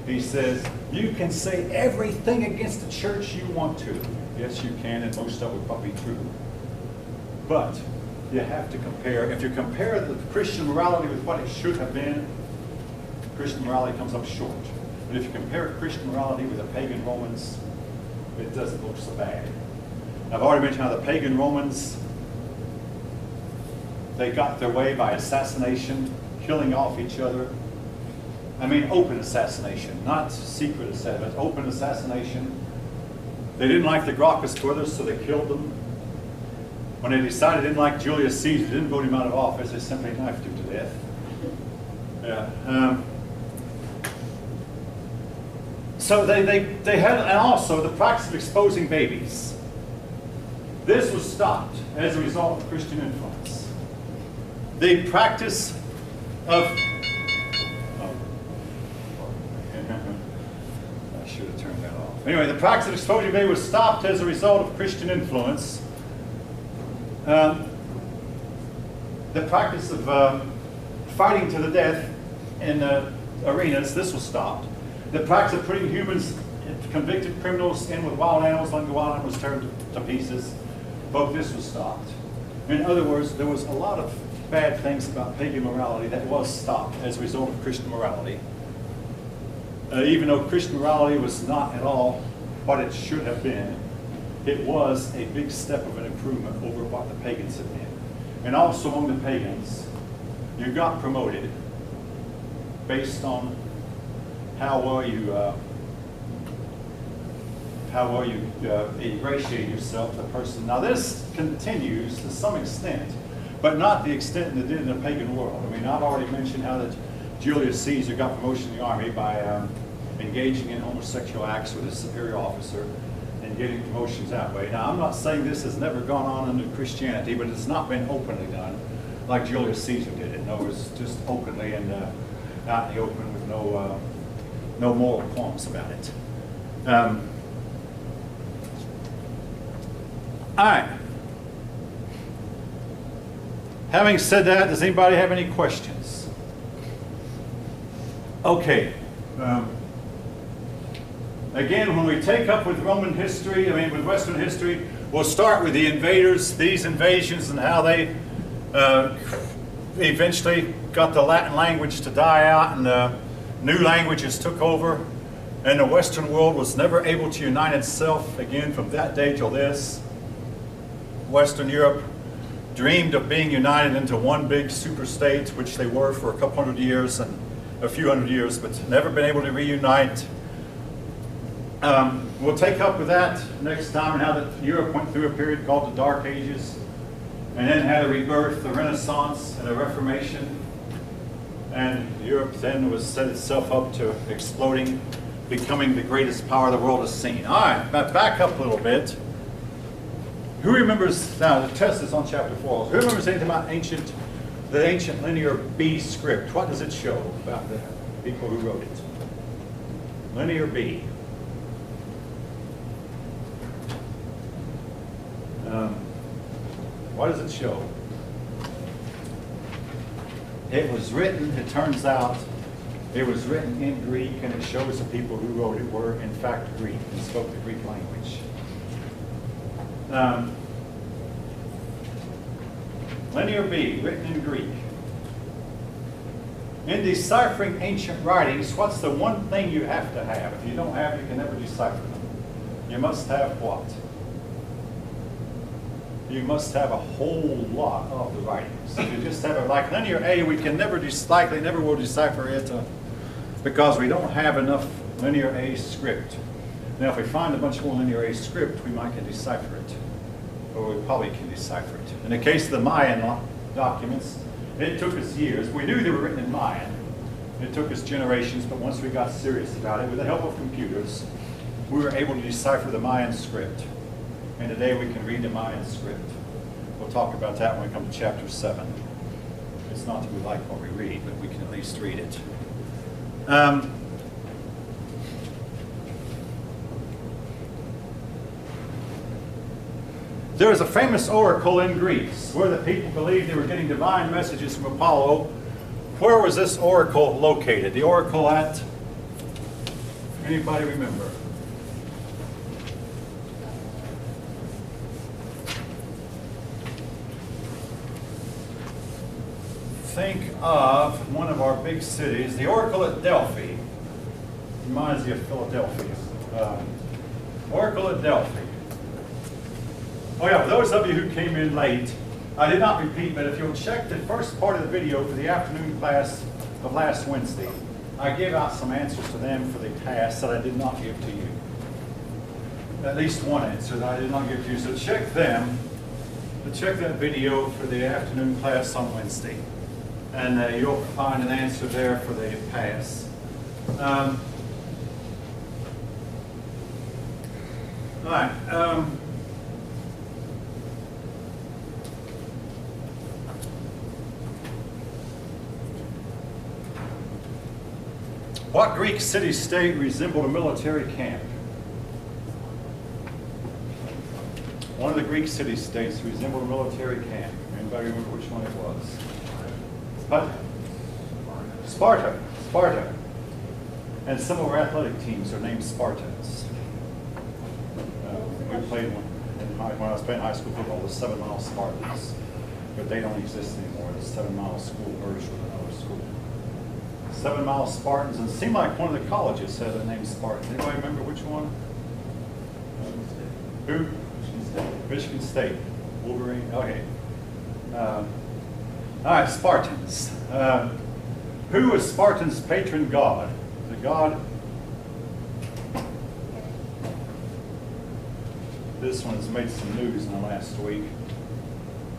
[SPEAKER 1] He says, you can say everything against the church you want to. Yes, you can, and most of it would probably be true. But you have to compare. If you compare the Christian morality with what it should have been, Christian morality comes up short. But if you compare Christian morality with the pagan Romans, it doesn't look so bad. I've already mentioned how the pagan Romans, they got their way by assassination, killing off each other. I mean open assassination, not secret assassination, but open assassination. They didn't like the Gracchus brothers, so they killed them. When they decided they didn't like Julius Caesar, they didn't vote him out of office, they simply knifed him to death. Yeah. So they had, and also the practice of exposing babies. This was stopped as a result of Christian influence. The practice of, I should have turned that off. Anyway, the practice of exposing babies was stopped as a result of Christian influence. The practice of fighting to the death arenas, this was stopped. The practice of putting humans, convicted criminals, in with wild animals, letting the wild animals turned to pieces, both this was stopped. In other words, there was a lot of bad things about pagan morality that was stopped as a result of Christian morality. Even though Christian morality was not at all what it should have been, it was a big step of an improvement over what the pagans had been. And also among the pagans, you got promoted based on how well you ingratiate yourself to the person. Now this continues to some extent, but not the extent that it did in the pagan world. I mean, I've already mentioned how that Julius Caesar got promotion in the army by engaging in homosexual acts with his superior officer and getting promotions that way. Now, I'm not saying this has never gone on under Christianity, but it's not been openly done like Julius Caesar did it. No, it was just openly and out in the open with no moral qualms about it. All right. Having said that, does anybody have any questions? Okay. Again, when we take up with Roman history, with Western history, we'll start with the invaders, these invasions, and how they eventually got the Latin language to die out and new languages took over. And the Western world was never able to unite itself again from that day till this. Western Europe dreamed of being united into one big super state, which they were for a couple hundred years and a few hundred years, but never been able to reunite. We'll take up with that next time, and how that Europe went through a period called the Dark Ages, and then had a rebirth, the Renaissance, and a Reformation. And Europe then was set itself up to exploding, becoming the greatest power the world has seen. All right, back up a little bit. Who remembers, now the test is on chapter 4. Who remembers anything about the ancient linear B script? What does it show about the people who wrote it? Linear B. What does it show? It was written, it turns out, it was written in Greek, and it shows the people who wrote it were in fact Greek and spoke the Greek language. Linear B, written in Greek. In deciphering ancient writings, what's the one thing you have to have? If you don't have it, you can never decipher them. You must have what? You must have a whole lot of the writings. If you just have it like linear A, we can never likely never will decipher it because we don't have enough linear A script. Now, if we find a bunch more linear A script, we might can decipher it, or we probably can decipher it. In the case of the Mayan documents, it took us years. We knew they were written in Mayan. It took us generations, but once we got serious about it, with the help of computers, we were able to decipher the Mayan script. And today we can read the Mayan script. We'll talk about that when we come to chapter 7. It's not that we like what we read, but we can at least read it. There is a famous oracle in Greece where the people believed they were getting divine messages from Apollo. Where was this oracle located? The oracle at, anybody remember? Think of one of our big cities, the oracle at Delphi. Reminds you of Philadelphia. Oracle at Delphi. Oh yeah, for those of you who came in late, I did not repeat, but if you'll check the first part of the video for the afternoon class of last Wednesday, I gave out some answers to them for the task that I did not give to you. At least one answer that I did not give to you. So check them, check that video for the afternoon class on Wednesday. And you'll find an answer there for the pass. All right. What Greek city-state resembled a military camp? One of the Greek city-states resembled a military camp. Anybody remember which one it was? What? Sparta. Sparta. And some of our athletic teams are named Spartans. We played one when I was playing high school football, the 7 Mile Spartans. But they don't exist anymore. The 7 Mile school merged with another school. 7 Mile Spartans, and it seemed like one of the colleges had the name Spartan. Anybody remember which one? Who? Michigan State. Wolverine. Okay. All right, Spartans. Who was Spartans' patron god? The god. This one's made some news in the last week.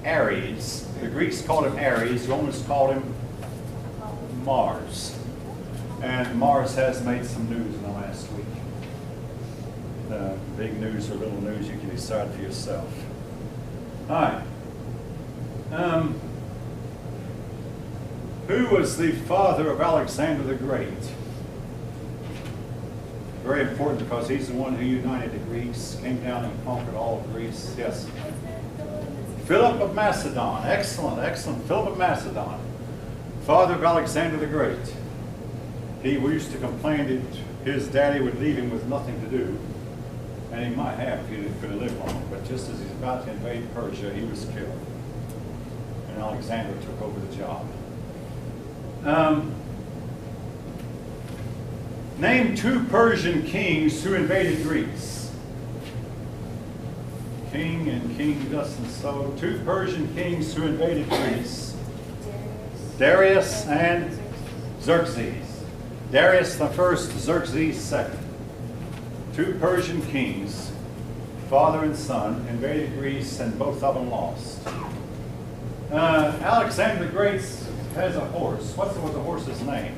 [SPEAKER 1] Ares. The Greeks called him Ares. The Romans called him Mars. And Mars has made some news in the last week. Big news or little news, you can decide for yourself. All right. Who was the father of Alexander the Great? Very important because he's the one who united the Greeks, came down and conquered all of Greece. Yes. Philip of Macedon. Excellent, excellent. Philip of Macedon, father of Alexander the Great. He used to complain that his daddy would leave him with nothing to do, and he might have if he could have lived long. But just as he's about to invade Persia, he was killed, and Alexander took over the job. Name 2 Persian kings who invaded Greece. King and King thus and so. 2 Persian kings who invaded Greece. Darius and Xerxes. Darius the first, Xerxes second. 2 Persian kings, father and son, invaded Greece, and both of them lost. Alexander the Great has a horse. What was the horse's name?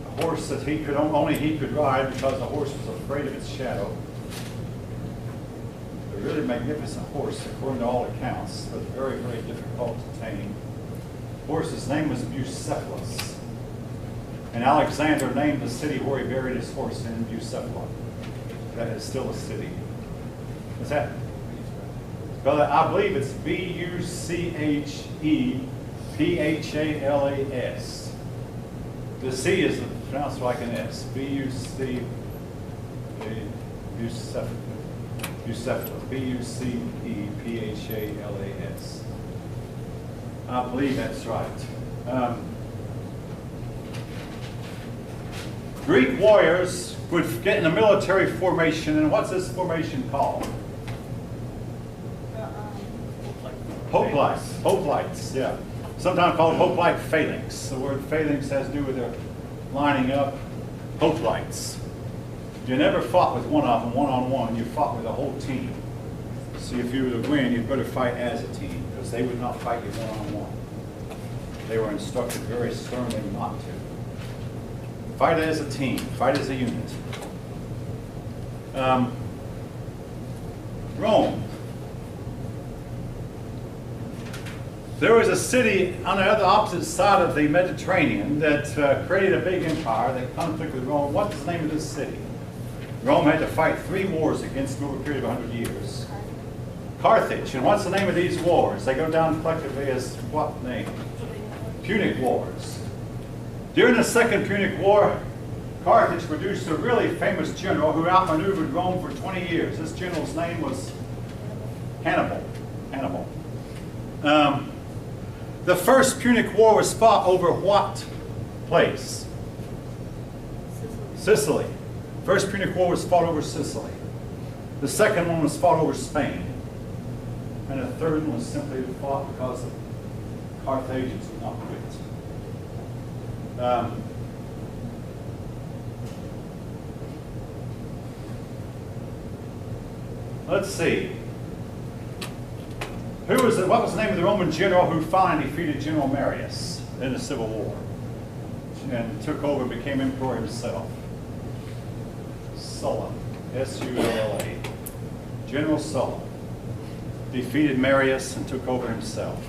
[SPEAKER 1] A horse that only he could ride because the horse was afraid of its shadow. A really magnificent horse, according to all accounts, but very, very difficult to tame. The horse's name was Bucephalus. And Alexander named the city where he buried his horse in Bucephala. That is still a city. What's that? Well, I believe it's BuchephalaS. The C is pronounced like an S. Bucephalus. Bucephalus. I believe that's right. Greek warriors would get in a military formation, and what's this formation called? Hoplites. Hoplites, yeah. Sometimes called hoplite phalanx. The word phalanx has to do with their lining up. Hoplites. You never fought with one of them one-on-one. You fought with a whole team. See, if you were to win, you'd better fight as a team, because they would not fight you one-on-one. They were instructed very sternly not to. Fight as a team. Fight as a unit. Rome. There was a city on the other opposite side of the Mediterranean that created a big empire that conflicted with Rome. What's the name of this city? Rome had to fight 3 wars against them over a period of 100 years. Carthage. And what's the name of these wars? They go down collectively as what name? Punic Wars. During the Second Punic War, Carthage produced a really famous general who outmaneuvered Rome for 20 years. This general's name was Hannibal. The First Punic War was fought over what place? Sicily. First Punic War was fought over Sicily. The second one was fought over Spain. And the third one was simply fought because the Carthaginians would not quit. Let's see. What was the name of the Roman general who finally defeated General Marius in the Civil War and took over and became emperor himself? Sulla. S-U-L-L-A. General Sulla defeated Marius and took over himself.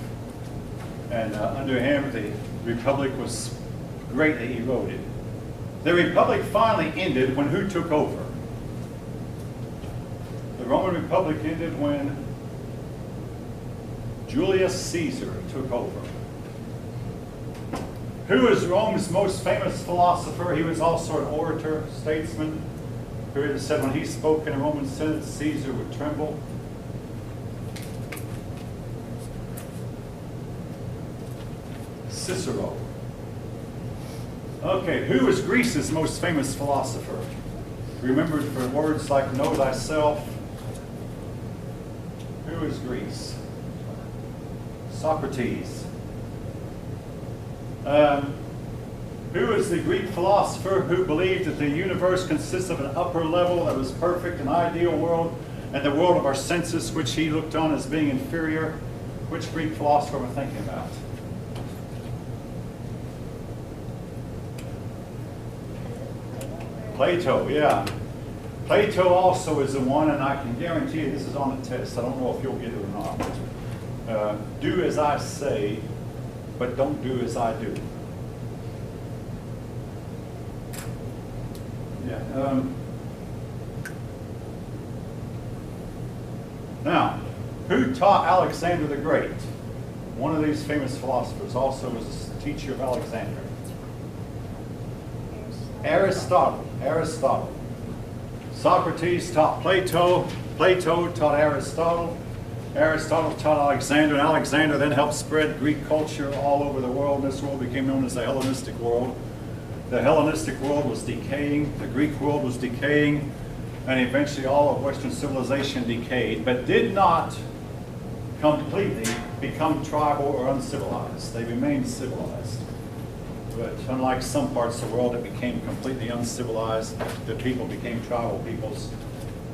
[SPEAKER 1] And under him, the Republic was greatly eroded. The Republic finally ended when who took over? The Roman Republic ended when Julius Caesar took over. Who is Rome's most famous philosopher? He was also an orator, statesman, who said when he spoke in a Roman Senate, Caesar would tremble. Cicero. Okay, who is Greece's most famous philosopher? Remembered for words like know thyself. Who is Greece? Socrates. Who is the Greek philosopher who believed that the universe consists of an upper level that was perfect, an ideal world, and the world of our senses, which he looked on as being inferior? Which Greek philosopher am I thinking about? Plato, yeah. Plato also is the one, and I can guarantee you this is on the test. I don't know if you'll get it or not. Do as I say, but don't do as I do. Yeah. Now, who taught Alexander the Great? One of these famous philosophers also was a teacher of Alexander. Aristotle. Aristotle. Socrates taught Plato. Plato taught Aristotle. Aristotle taught Alexander, and Alexander then helped spread Greek culture all over the world. This world became known as the Hellenistic world. The Hellenistic world was decaying, the Greek world was decaying, and eventually all of Western civilization decayed, but did not completely become tribal or uncivilized. They remained civilized. But unlike some parts of the world that became completely uncivilized, the people became tribal peoples,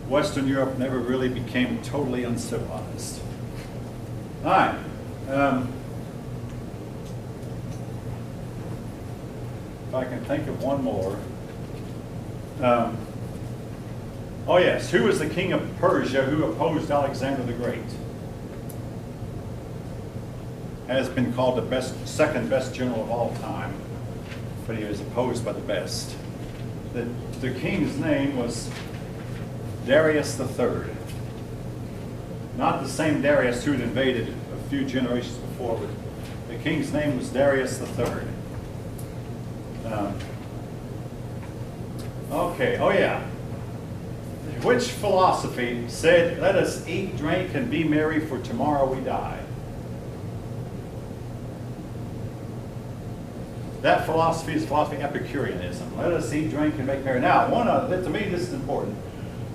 [SPEAKER 1] Western Europe never really became totally uncivilized. All right. If I can think of one more. Oh yes, who was the king of Persia who opposed Alexander the Great? Has been called the second best general of all time, but he was opposed by the best. The king's name was Darius III. Not the same Darius who had invaded a few generations before, but the king's name was Darius III. Okay, oh yeah. Which philosophy said, let us eat, drink, and be merry, for tomorrow we die? That philosophy is philosophy of Epicureanism. Let us eat, drink, and make merry. Now, to me this is important.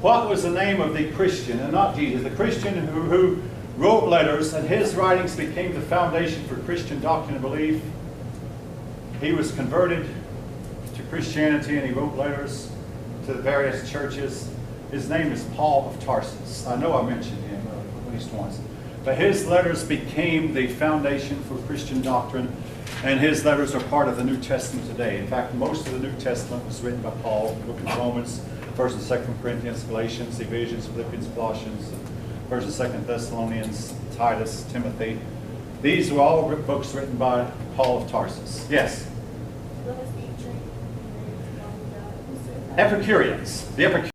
[SPEAKER 1] What was the name of the Christian, and not Jesus, the Christian who wrote letters, and his writings became the foundation for Christian doctrine and belief? He was converted to Christianity, and he wrote letters to the various churches. His name is Paul of Tarsus. I know I mentioned him at least once. But his letters became the foundation for Christian doctrine, and his letters are part of the New Testament today. In fact, most of the New Testament was written by Paul, the book of Romans, 1st and 2nd Corinthians, Galatians, Ephesians, Philippians, Colossians, 1st and 2nd Thessalonians, Titus, Timothy. These were all books written by Paul of Tarsus. Yes? Epicureans. The Epicureans.